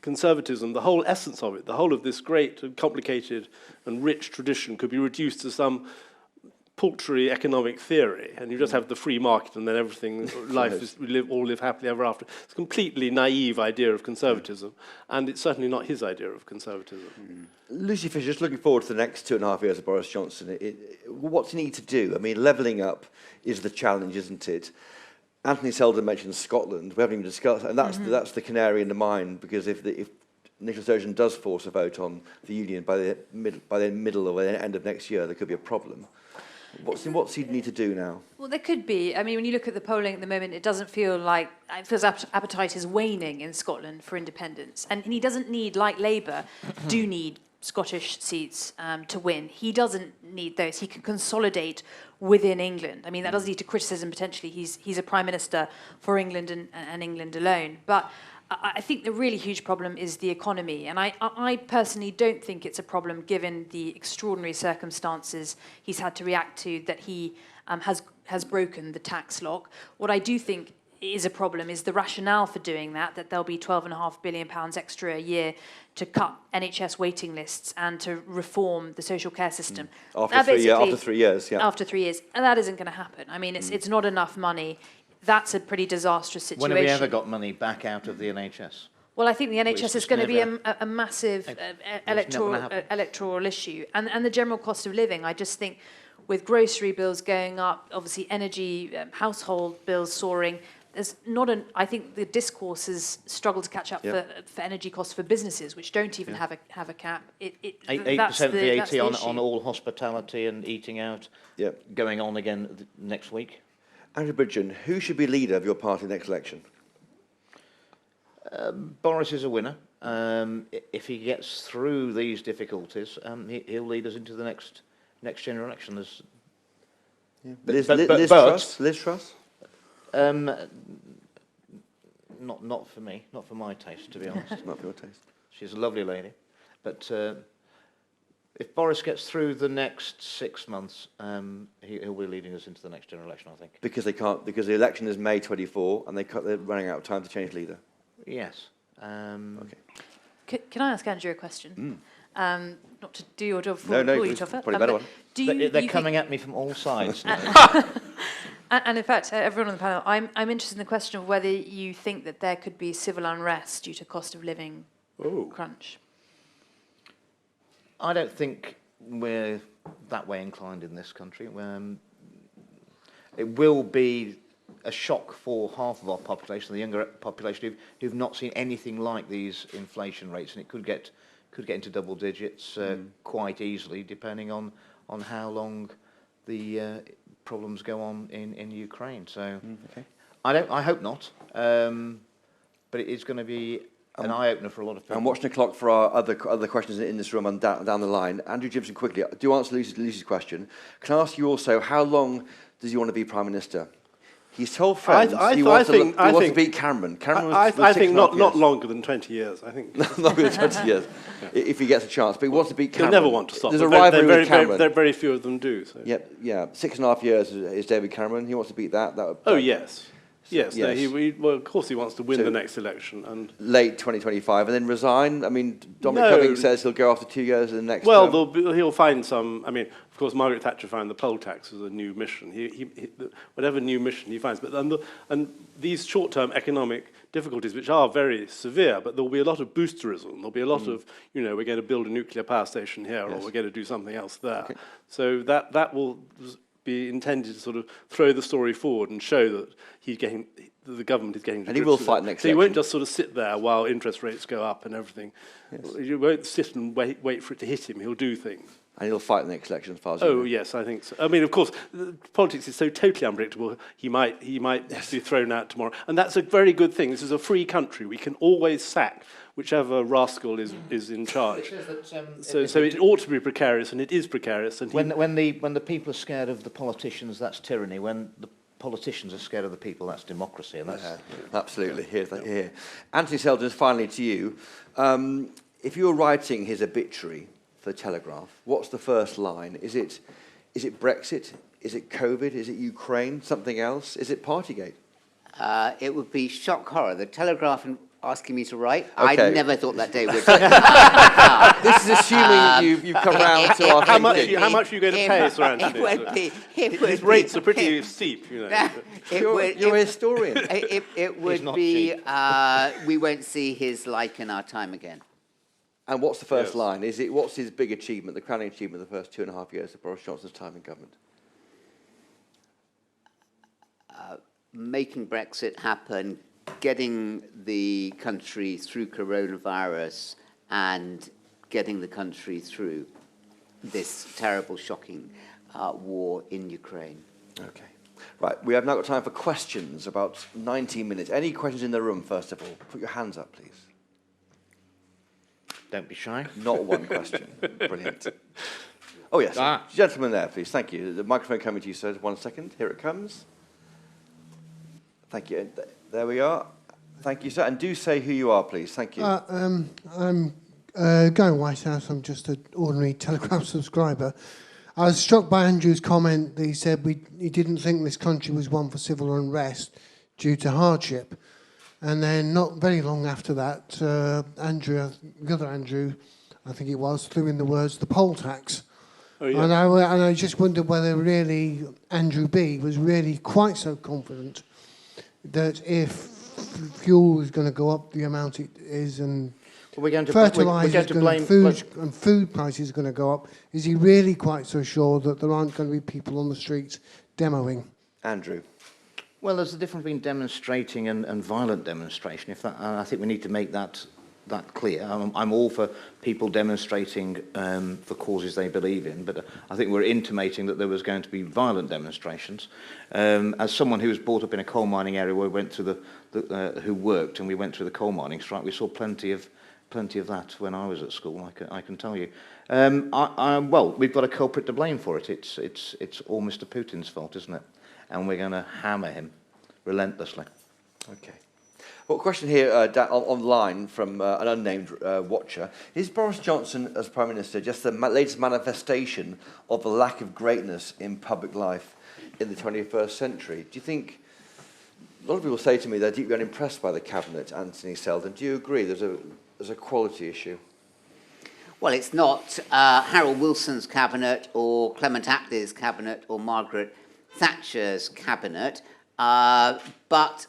conservatism, the whole essence of it, the whole of this great and complicated and rich tradition could be reduced to some paltry economic theory, and you just have the free market and then everything, we all live happily ever after. It's a completely naive idea of conservatism, and it's certainly not his idea of conservatism. Lucy Fisher, just looking forward to the next 2.5 years of Boris Johnson, what's he need to do? I mean, levelling up is the challenge, isn't it? Anthony Seldon mentioned Scotland. We haven't even discussed, and that's the canary in the mine, because if Nicola Sturgeon does force a vote on the union by the middle or the end of next year, there could be a problem. What's he need to do now? Well, there could be. I mean, when you look at the polling at the moment, it doesn't feel like, it feels appetite is waning in Scotland for independence. And he doesn't need, like Labour, do need Scottish seats to win. He doesn't need those. He can consolidate within England. I mean, that doesn't lead to criticism, potentially. He's a Prime Minister for England and England alone. But I think the really huge problem is the economy. And I personally don't think it's a problem given the extraordinary circumstances he's had to react to, that he has broken the tax lock. What I do think is a problem is the rationale for doing that there'll be £12.5 billion extra a year to cut NHS waiting lists and to reform the social care system. After 3 years, yeah. After 3 years. And that isn't going to happen. I mean, it's not enough money. That's a pretty disastrous situation. When have we ever got money back out of the NHS? Well, I think the NHS is going to be a massive electoral issue. And the general cost of living, I just think with grocery bills going up, obviously energy, household bills soaring, there's not I think the discourse has struggled to catch up for energy costs for businesses, which don't even have a cap. 8% VAT on all hospitality and eating out, going on again next week. Andrew Bridgen, who should be leader of your party next election? Boris is a winner. If he gets through these difficulties, he'll lead us into the next general election. Liz Truss? Not for me, not for my taste, to be honest. Not for your taste. She's a lovely lady, but if Boris gets through the next 6 months, he'll be leading us into the next general election, I think. Because the election is May 24, and they're running out of time to change leader. Yes. Okay. Can I ask Andrew a question? Not to do your job for you, Toffer. Probably a better one. They're coming at me from all sides now. And in fact, everyone on the panel, I'm interested in the question of whether you think that there could be civil unrest due to cost of living crunch. I don't think we're that way inclined in this country. It will be a shock for half of our population, the younger population, who've not seen anything like these inflation rates, and it could get into double digits quite easily, depending on how long the problems go on in Ukraine. So I hope not, but it is going to be an eye-opener for a lot of people. I'm watching the clock for our other questions in this room and down the line. Andrew Gimson, quickly, do answer Lucy's question. Can I ask you also, how long does he want to be Prime Minister? He's told friends he wants to beat Cameron. Cameron was I think 6.5 not years. longer than 20 years. I think Not longer than 20 years, if he gets a chance. But he wants to beat he'll Cameron. never want to stop. There's a But rivalry with Cameron. Very few of them do. So. Yep, yeah. 6.5 years is David Cameron. He wants to beat that. Oh, yes. Yes, no, Yes. well, of course he wants to win So- the next election. And Late 2025 and then resign. I mean, Dominic No. Cummings says he'll go after 2 years in the next well, term. he'll find some. I mean, of course, Margaret Thatcher found the poll tax as a new mission. Whatever new mission he finds, but and these short-term economic difficulties, which are very severe, but there will be a lot of boosterism. There'll be a lot of, we're going to build a nuclear power station here, or we're going to do something else there. Okay. So that will be intended to sort of throw the story forward and show that the government is getting to And he grips will with fight it. next So he won't election. just sort of sit there while interest rates go up and everything. Yes. You won't sit and wait for it to hit him. He'll do things. And he'll fight the next election as far as you Oh know. yes, I think so. I mean, of course, politics is so totally unpredictable. He might be thrown out tomorrow, and that's a very good thing. This is a free country. We can always sack whichever rascal is in charge. So it ought to be precarious, and it is precarious. And When the people are scared of the politicians, that's tyranny. When the politicians are scared of the people, that's democracy. And that's Absolutely. Here. Anthony Seldon, finally to you. If you were writing his obituary for the Telegraph, what's the first line? Is it Brexit? Is it COVID? Is it Ukraine? Something else? Is it Partygate? It would be shock horror. The Telegraph asking me to write. Okay. I never thought that day would. This is assuming you've come round to our how much thinking. are you going to pay, Sir Anthony? His rates are pretty steep, You're a historian. It would not be, we won't see his like in our time again. And what's the first Yes. line? What's his big achievement, the crowning achievement of the first 2.5 years of Boris Johnson's time in government? Making Brexit happen, getting the country through coronavirus, and getting the country through this terrible, shocking war in Ukraine. Okay. Right, we have now got time for questions, about 19 minutes. Any questions in the room, first of all? Put your hands up, please. don't be shy. Not one question. Brilliant. Oh, yes. Gentleman there, please. Thank you. The microphone coming to you, sir. 1 second. Here it comes. Thank you. There we are. Thank you, sir. And do say who you are, please. Thank you. I'm going White House. I'm just an ordinary Telegraph subscriber. I was struck by Andrew's comment that he said he didn't think this country was one for civil unrest due to hardship. And then not very long after that, Andrew, the other Andrew, I think it was, threw in the words, the poll tax. Oh, yeah. And I just wondered whether really Andrew B was really quite so confident that if fuel is going to go up the amount it is and We're going to fertiliser blame and food prices are going to go up, is he really quite so sure that there aren't going to be people on the streets demoing? Andrew. Well, there's a difference between demonstrating and violent demonstration. I think we need to make that clear. I'm all for people demonstrating for causes they believe in, but I think we're intimating that there was going to be violent demonstrations. As someone who was brought up in a coal mining area where we went through who worked and we went through the coal mining strike, we saw plenty of that when I was at school. I can tell you. Well, we've got a culprit to blame for it. It's all Mr. Putin's fault, isn't it? And we're going to hammer him relentlessly. Okay. Well, question here online from an unnamed watcher. Is Boris Johnson, as Prime Minister, just the latest manifestation of the lack of greatness in public life in the 21st century? Do you think... A lot of people say to me they're deeply unimpressed by the cabinet, Anthony Seldon. Do you agree there's a quality issue? Well, it's not Harold Wilson's cabinet or Clement Attlee's cabinet or Margaret Thatcher's cabinet, but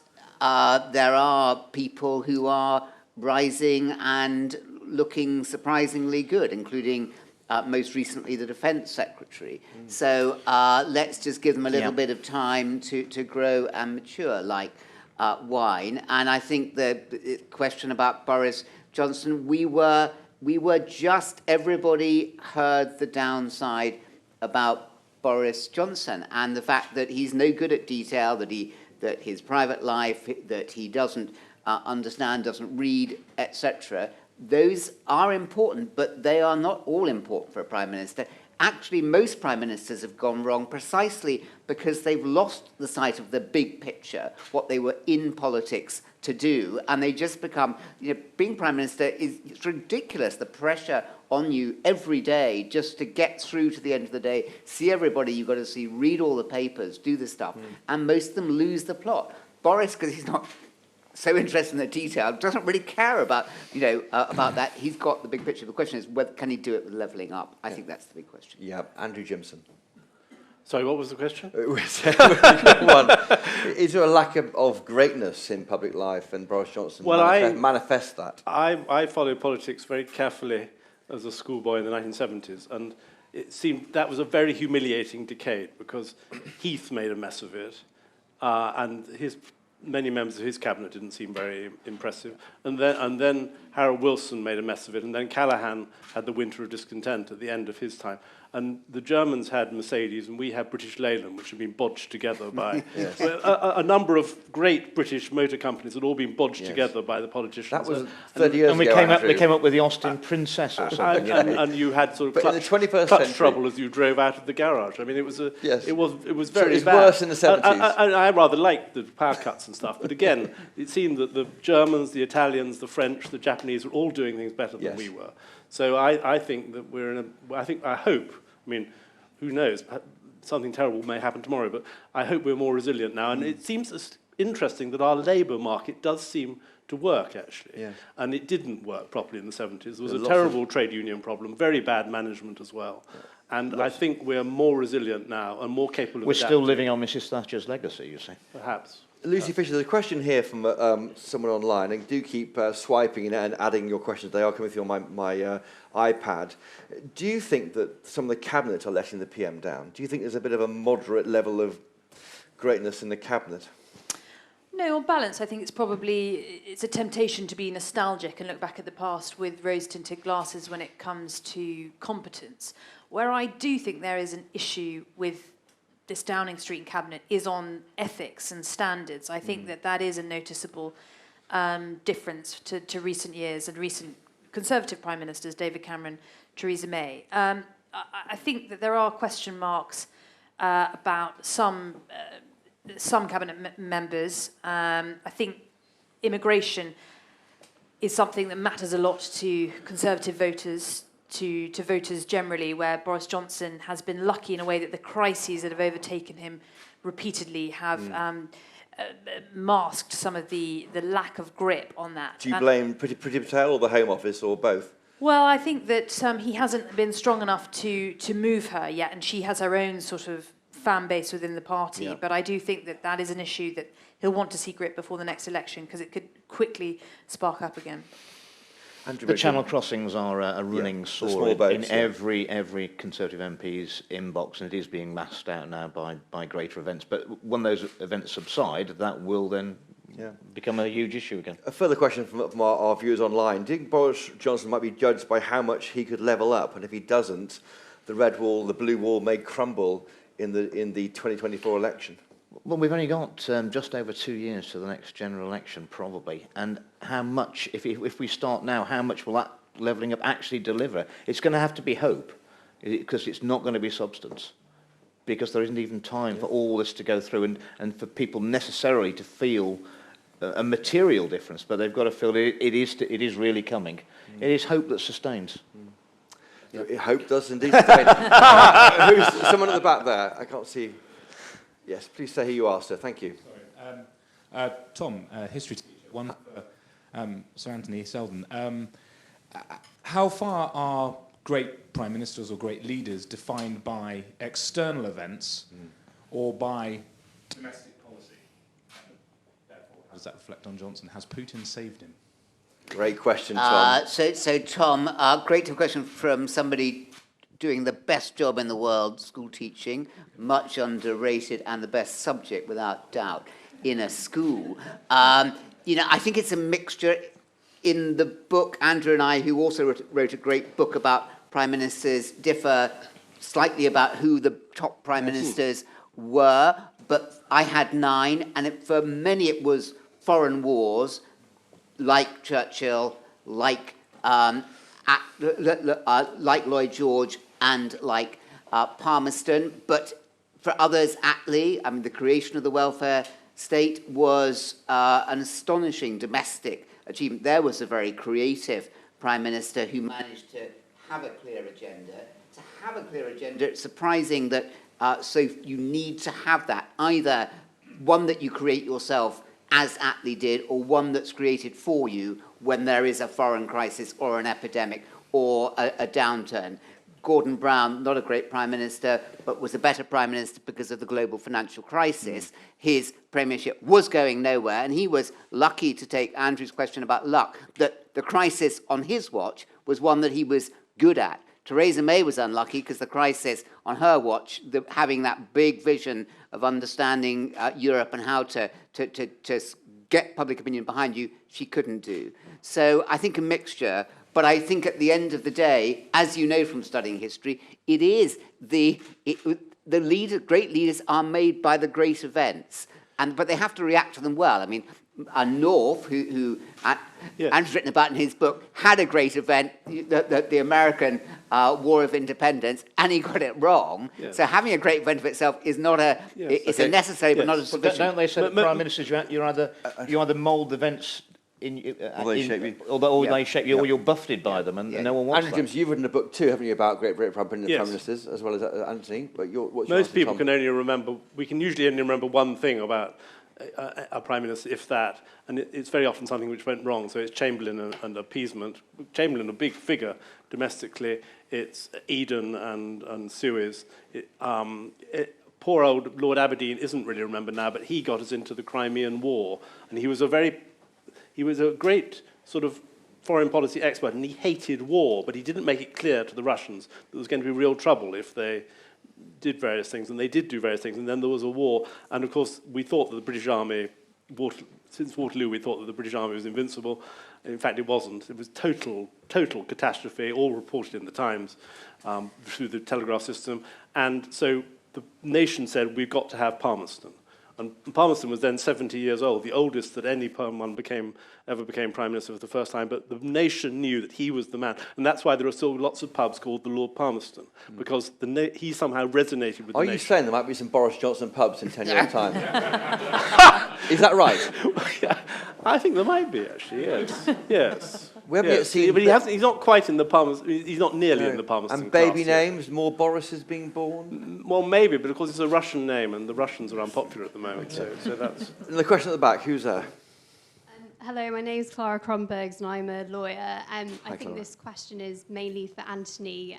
there are people who are rising and looking surprisingly good, including most recently the Defence Secretary. So let's just give them a little bit of time to grow and mature like wine. And I think the question about Boris Johnson, we were just, everybody heard the downside about Boris Johnson and the fact that he's no good at detail, that his private life, that he doesn't understand, doesn't read, etc. Those are important, but they are not all important for a Prime Minister. actually most prime ministers have gone wrong precisely because they've lost the sight of the big picture, what they were in politics to do, and they just become, being prime minister it's ridiculous, the pressure on you every day just to get through to the end of the day, see everybody you've got to see, read all the papers, do the stuff, and most of them lose the plot. Boris, because he's not so interested in the detail, doesn't really care about, about that. He's got the big picture. The question is, can he do it with levelling up? I think that's the big question. Yeah, Andrew Gimson. Sorry, what was the question? One. Is there a lack of greatness in public life, and Boris Johnson manifests that? I followed politics very carefully as a schoolboy in the 1970s, and it seemed that was a very humiliating decade because Heath made a mess of it, and many members of his cabinet didn't seem very impressive. And then Harold Wilson made a mess of it, and then Callaghan had the winter of discontent at the end of his time. And the Germans had Mercedes, and we had British Leyland, which had been bodged together by a number of great British motor companies had all been bodged together by the politicians. That was 30 years ago, And we came up with the Austin Princess or something. And you had sort of clutch trouble as you drove out of the garage. I mean, it was very bad. Worse in the 70s. I rather liked the power cuts and stuff, but again, it seemed that the Germans, the Italians, the French, the Japanese were all doing things better than we were. So I think that I hope, I mean, who knows, something terrible may happen tomorrow, but I hope we're more resilient now. And it seems interesting that our labour market does seem to work, actually. Yeah. And it didn't work properly in the 70s. There was a terrible trade union problem, very bad management as well. Yeah. And I think we're more resilient now and more capable of adapting. We're still living on Mrs. Thatcher's legacy, you say? Perhaps. Lucy Fisher, there's a question here from someone online, and do keep swiping and adding your questions. They are coming through on my iPad. Do you think that some of the cabinet are letting the PM down? Do you think there's a bit of a moderate level of greatness in the cabinet? No, on balance, I think it's a temptation to be nostalgic and look back at the past with rose-tinted glasses when it comes to competence. Where I do think there is an issue with this Downing Street cabinet is on ethics and standards. I think that is a noticeable difference to recent years and recent Conservative Prime Ministers, David Cameron, Theresa May. I think that there are question marks about some cabinet members. I think immigration is something that matters a lot to Conservative voters, to voters generally, where Boris Johnson has been lucky in a way that the crises that have overtaken him repeatedly have masked some of the lack of grip on that. Do you blame Priti Patel or the Home Office or both? Well, I think that he hasn't been strong enough to move her yet, and she has her own sort of fan base within the party. Yeah. But I do think that is an issue that he'll want to see grip before the next election, because it could quickly spark up again. The Channel crossings are a running sore in every Conservative MP's inbox, and it is being masked out now by greater events. But when those events subside, that will then become a huge issue again. A further question from our viewers online. Do you think Boris Johnson might be judged by how much he could level up? And if he doesn't, the red wall, the blue wall may crumble in the 2024 election? Well, we've only got just over 2 years to the next general election, probably. And how much, if we start now, how much will that levelling up actually deliver? It's going to have to be hope, because it's not going to be substance, because there isn't even time for all this to go through and for people necessarily to feel a material difference, but they've got to feel it is really coming. It is hope that sustains. Hope does indeed sustain. Who's someone at the back there? I can't see. Yes, please say who you are, sir. Thank you. Sorry. Tom, history teacher, one for Sir Anthony Seldon. How far are great prime ministers or great leaders defined by external events or by domestic policy? Therefore, how does that reflect on Johnson? Has Putin saved him? Great question, Tom. So Tom, great question from somebody doing the best job in the world, school teaching, much underrated and the best subject, without doubt, in a school. I think it's a mixture. In the book, Andrew and I, who also wrote a great book about prime ministers, differ slightly about who the top prime ministers were, but I had 9, and for many it was foreign wars, like Churchill, like Lloyd George, and like Palmerston, but for others, Attlee, I mean, the creation of the welfare state was an astonishing domestic achievement. There was a very creative Prime Minister who managed to have a clear agenda. To have a clear agenda, it's surprising that so you need to have that, either one that you create yourself, as Attlee did, or one that's created for you when there is a foreign crisis or an epidemic or a downturn. Gordon Brown, not a great Prime Minister, but was a better Prime Minister because of the global financial crisis. His premiership was going nowhere, and he was lucky, to take Andrew's question about luck, that the crisis on his watch was one that he was good at. Theresa May was unlucky because the crisis on her watch, having that big vision of understanding Europe and how to get public opinion behind you, she couldn't do. So I think a mixture. But I think at the end of the day, as you know from studying history, it is the great leaders are made by the great events, but they have to react to them well. I mean, North, who Andrew's written about in his book, had a great event, the American War of Independence, and he got it wrong. Yes. So having a great event of itself is not a it's a necessary but not a sufficient. Don't they say that Prime Ministers you either mould events or they shape you, or you're buffeted by them, and no one wants Andrew Gimson, you've written a book too, haven't you, about great Prime Ministers, as well as Anthony? But most people can only remember, we can usually only remember one thing about a Prime Minister, if that, and it's very often something which went wrong. So it's Chamberlain and appeasement. Chamberlain, a big figure domestically. It's Eden and Suez. Poor old Lord Aberdeen isn't really remembered now, but he got us into the Crimean War, and he was a great sort of foreign policy expert, and he hated war, but he didn't make it clear to the Russians that there was going to be real trouble if they did various things, and they did do various things, and then there was a war, and of course we thought that the British Army, since Waterloo, we thought that the British Army was invincible. In fact, it wasn't. It was total catastrophe, all reported in the Times through the Telegraph system, and so the nation said, we've got to have Palmerston. And Palmerston was then 70 years old, the oldest that any one ever became Prime Minister for the first time, but the nation knew that he was the man. And that's why there are still lots of pubs called the Lord Palmerston, because he somehow resonated with the nation. Are you saying there might be some Boris Johnson pubs in 10 years' time? Is that right? I think there might be, actually, yes. Yes. We haven't yet seen... But he's not quite in the Palmerston, he's not nearly in the Palmerston And baby class, names, more Borises being born? Well, maybe, but of course it's a Russian name, and the Russians are unpopular at the moment, so that's... And the question at the back, who's there? Hello, my name is Clara Kronbergs and I'm a lawyer. I think Clara. this question is mainly for Anthony.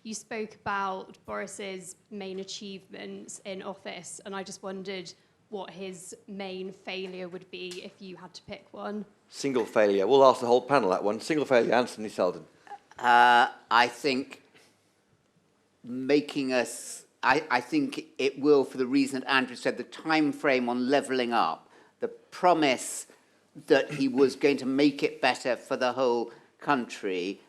You spoke about Boris's main achievements in office, and I just wondered what his main failure would be if you had to pick one. Single failure. We'll ask the whole panel that one. Single failure, Anthony Seldon. I think making us... I think it will, for the reason that Andrew said, the time frame on levelling up, the promise that he was going to make it better for the whole country.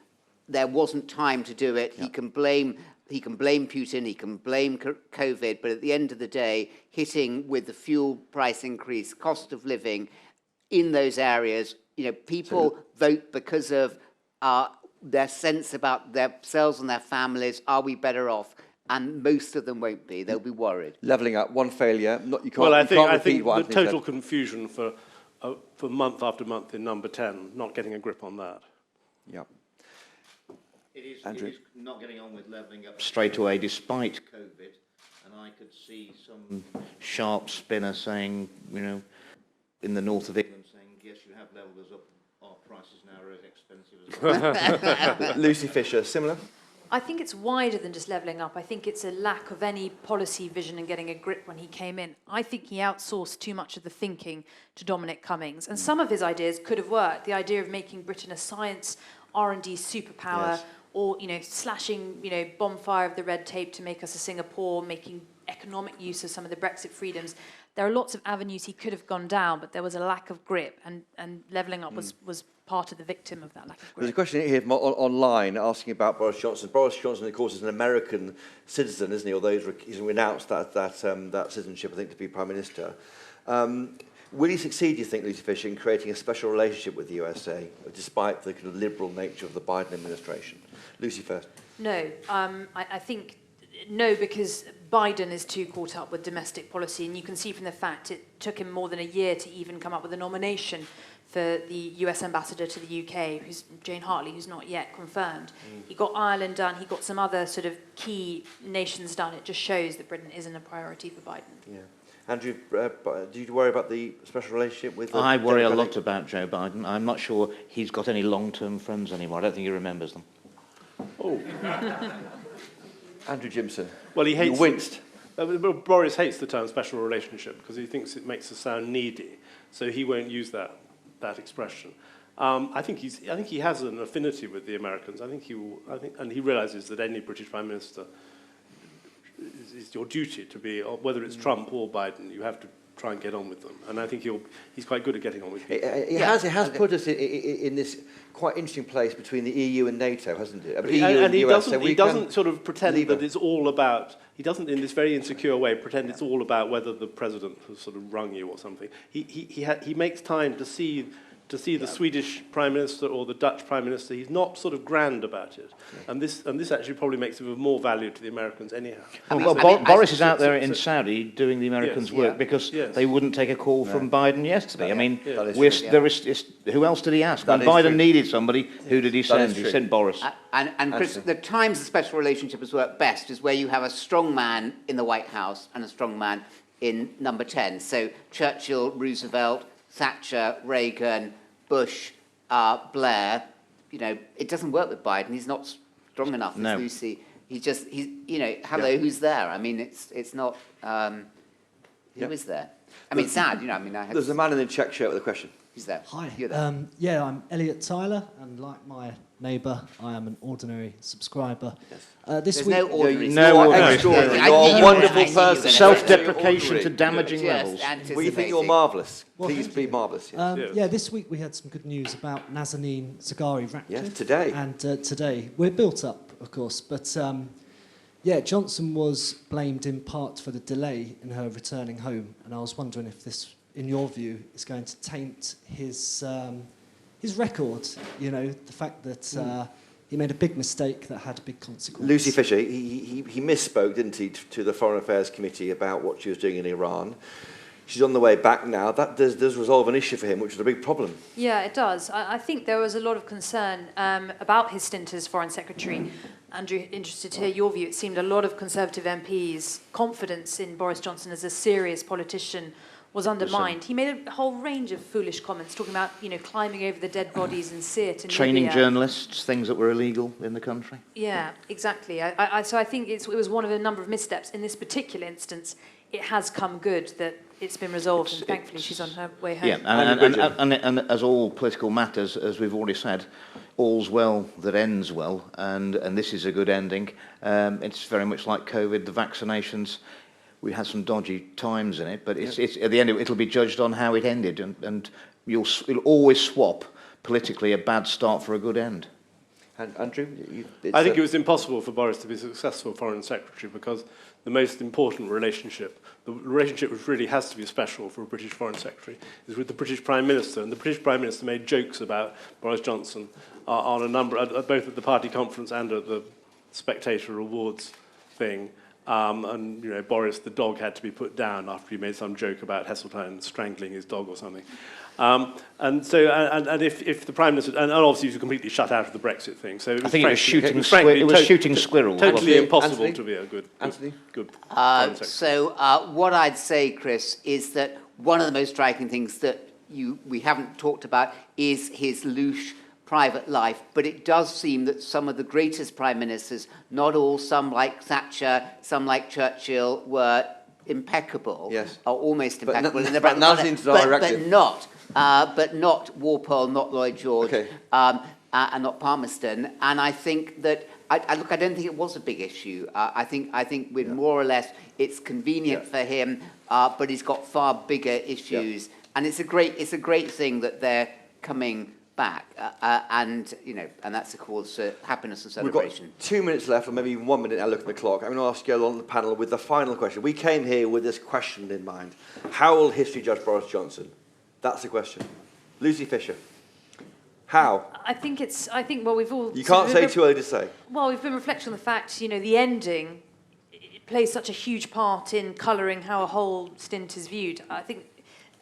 There wasn't time to do it. He can blame Putin, he can blame COVID, but at the end of the day, hitting with the fuel price increase, cost of living in those areas, people vote because of their sense about themselves and their families. Are we better off? And most of them won't be. They'll be worried. Levelling up, one failure. You can't, well, I think what the total confusion for month after month in number 10, not getting a grip on that. Yeah. It is not getting on with levelling up straight away, despite COVID. And I could see some sharp spinner saying, in the north of England, saying, yes, you have levelled us up. Our prices now are as expensive as well. Lucy Fisher, similar? I think it's wider than just levelling up. I think it's a lack of any policy vision and getting a grip when he came in. I think he outsourced too much of the thinking to Dominic Cummings. And some of his ideas could have worked. The idea of making Britain a science R&D superpower, yes. Or, slashing, bonfire of the red tape to make us a Singapore, making economic use of some of the Brexit freedoms. There are lots of avenues he could have gone down, but there was a lack of grip, and levelling up was part of the victim of that lack of grip. There's a question here from online asking about Boris Johnson. Boris Johnson, of course, is an American citizen, isn't he? Although he's renounced that citizenship, I think, to be Prime Minister. Will he succeed, do you think, Lucy Fisher, in creating a special relationship with the USA, despite the kind of liberal nature of the Biden administration? Lucy first. No, I think No, because Biden is too caught up with domestic policy, and you can see from the fact it took him more than a year to even come up with a nomination for the US ambassador to the UK, who's Jane Hartley, who's not yet confirmed. He got Ireland done, he got some other sort of key nations done. It just shows that Britain isn't a priority for Biden. Yeah. Andrew, do you worry about the special relationship with... I worry a lot about Joe Biden. I'm not sure he's got any long-term friends anymore. I don't think he remembers them. Oh. Andrew Gimson. Well, he hates... You winced. Boris hates the term special relationship because he thinks it makes us sound needy, so he won't use that expression. I think he has an affinity with the Americans. And he realises that any British Prime Minister is your duty to be, whether it's Trump or Biden, you have to try and get on with them. And I think he's quite good at getting on with people. It has put us in this quite interesting place between the EU and NATO, hasn't it? I mean, EU and the US, he doesn't sort of pretend that it's all about, he doesn't in this very insecure way pretend it's all about whether the president has sort of rung you or something. He makes time to see the Swedish Prime Minister or the Dutch Prime Minister. He's not sort of grand about it. Yeah. And this actually probably makes him of more value to the Americans anyhow. Boris is out there in Saudi doing the Americans' work because they wouldn't take a call from Biden yesterday. I mean, who else did he ask? When Biden needed somebody, who did he send? He sent Boris. And Chris, the times the special relationship has worked best is where you have a strong man in the White House and a strong man in number 10. So Churchill, Roosevelt, Thatcher, Reagan, Bush, Blair. You know, it doesn't work with Biden. He's not strong enough. No. Lucy. Hello, who's there? I mean, it's not. Who is there? I mean, sad. You know, I mean, there's a man in the check shirt with a question. Who's there? Hi. You're there. I'm Elliot Tyler, and like my neighbour, I am an ordinary subscriber. Yes. This There's week, no ordinary. No, extraordinary. You're a wonderful person. Self-deprecation to damaging levels. We think you're marvellous. Please be marvellous. Yes. this week we had some good news about Nazanin Zaghari-Ratcliffe. Yes, today. And today. We're built up, of course, but Johnson was blamed in part for the delay in her returning home, and I was wondering if this, in your view, is going to taint his record, you know, the fact that he made a big mistake that had a big consequence. Lucy Fisher, he misspoke, didn't he, to the Foreign Affairs Committee about what she was doing in Iran. She's on the way back now. That does resolve an issue for him, which was a big problem. Yeah, it does. I think there was a lot of concern about his stint as Foreign Secretary. Andrew, interested to hear your view. It seemed a lot of Conservative MPs' confidence in Boris Johnson as a serious politician was undermined. He made a whole range of foolish comments, talking about, you know, climbing over the dead bodies in Sirte and training Libya. journalists, things that were illegal in the country. Yeah, exactly. So I think it was one of a number of missteps. In this particular instance, it has come good that it's been resolved, and thankfully she's on her way home. Yeah, and as all political matters, as we've already said, all's well that ends well, and this is a good ending. It's very much like COVID, the vaccinations. We had some dodgy times in it, but it's at the end it'll be judged on how it ended, and you'll always swap politically a bad start for a good end. And Andrew, I think it was impossible for Boris to be a successful Foreign Secretary because the most important relationship, the relationship which really has to be special for a British Foreign Secretary, is with the British Prime Minister. And the British Prime Minister made jokes about Boris Johnson on a number, both at the party conference and at the Spectator Awards thing. And you know, Boris the dog had to be put down after he made some joke about Heseltine strangling his dog or something. And if the Prime Minister, and obviously he was completely shut out of the Brexit thing, so I think it was shooting squirrels. Totally impossible Anthony? to be a good Foreign Secretary. What I'd say, Chris, is that one of the most striking things that we haven't talked about is his louche private life, but it does seem that some of the greatest prime ministers, not all, some like Thatcher, some like Churchill, were impeccable, or almost impeccable. But not Walpole, not Lloyd George, and not Palmerston. And I think that I don't think it was a big issue. I think with more or less it's convenient for him, but he's got far bigger issues, and it's a great thing that they're coming back, and that's a cause for happiness and celebration. We've got 2 minutes left, or maybe 1 minute now. Look at the clock. I'm going to ask you on the panel with the final question. We came here with this question in mind: how will history judge Boris Johnson? That's the question. Lucy Fisher. How? Well, we've all. You can't say too early to say. Well, we've been reflecting on the fact, you know, the ending plays such a huge part in colouring how a whole stint is viewed. I think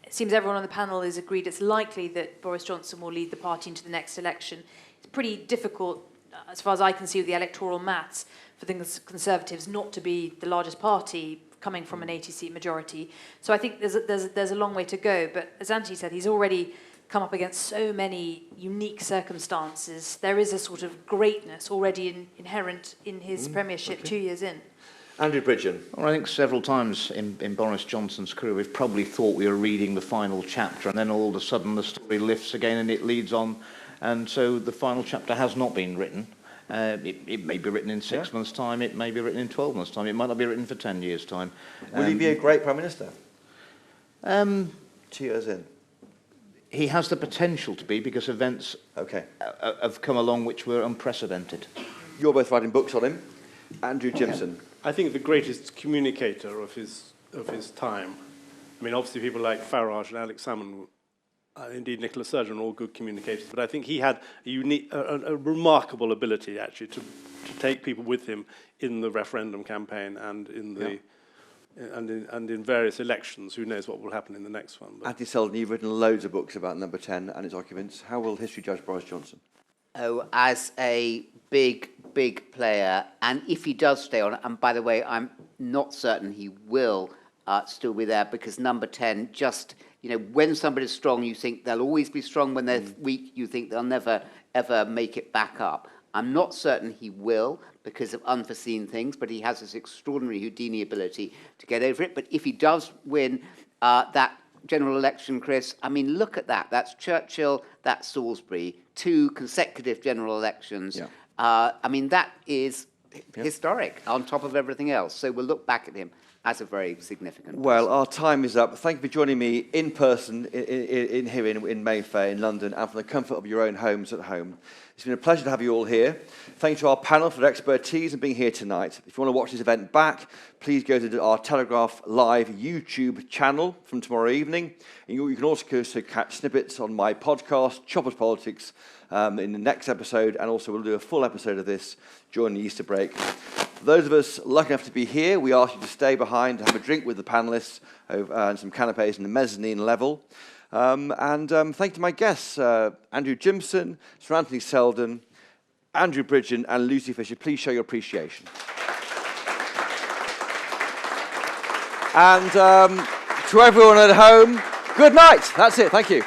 it seems everyone on the panel is agreed it's likely that Boris Johnson will lead the party into the next election. It's pretty difficult, as far as I can see with the electoral maths, for the Conservatives not to be the largest party coming from an 80-seat majority. So I think there's a long way to go. But as Anthony said, he's already come up against so many unique circumstances. There is a sort of greatness already inherent in his premiership 2 years in. Andrew Bridgen. Well, I think several times in Boris Johnson's career we've probably thought we were reading the final chapter, and then all of a sudden the story lifts again and it leads on. And so the final chapter has not been written. It may be written in 6 months' time, it may be written in 12 months' time, it might not be written for 10 years' time. Will he be a great Prime Minister? 2 years in. He has the potential to be, because events have come along which were unprecedented. You're both writing books on him. Andrew Gimson. I think the greatest communicator of his time. I mean, obviously people like Farage and Alex Salmond, indeed Nicola Sturgeon, are all good communicators, but I think he had a remarkable ability actually to take people with him in the referendum campaign and in the and in various elections. Who knows what will happen in the next one? But Anthony Seldon, you've written loads of books about Number 10 and its occupants. How will history judge Boris Johnson? Oh, as a big player, and if he does stay on, and by the way, I'm not certain he will still be there, because Number 10 just, when somebody's strong, you think they'll always be strong. When they're weak, you think they'll never, ever make it back up. I'm not certain he will, because of unforeseen things, but he has this extraordinary Houdini ability to get over it. But if he does win that general election, Chris, I mean, look at that. That's Churchill, that's Salisbury, 2 consecutive general elections. Yeah. I mean, that is historic on top of everything else. So we'll look back at him as a very significant Well, person. our time is up. Thank you for joining me in person in here in Mayfair in London, and from the comfort of your own homes at home. It's been a pleasure to have you all here. Thank you to our panel for their expertise and being here tonight. If you want to watch this event back, please go to our Telegraph Live YouTube channel from tomorrow evening. And you can also catch snippets on my podcast, Chopper's Politics, in the next episode, and also we'll do a full episode of this during the Easter break. For those of us lucky enough to be here, we ask you to stay behind to have a drink with the panellists and some canapes in the mezzanine level. Thank you to my guests, Andrew Gimson, Sir Anthony Seldon, Andrew Bridgen and Lucy Fisher. Please show your appreciation. And to everyone at home, good night. That's it. Thank you.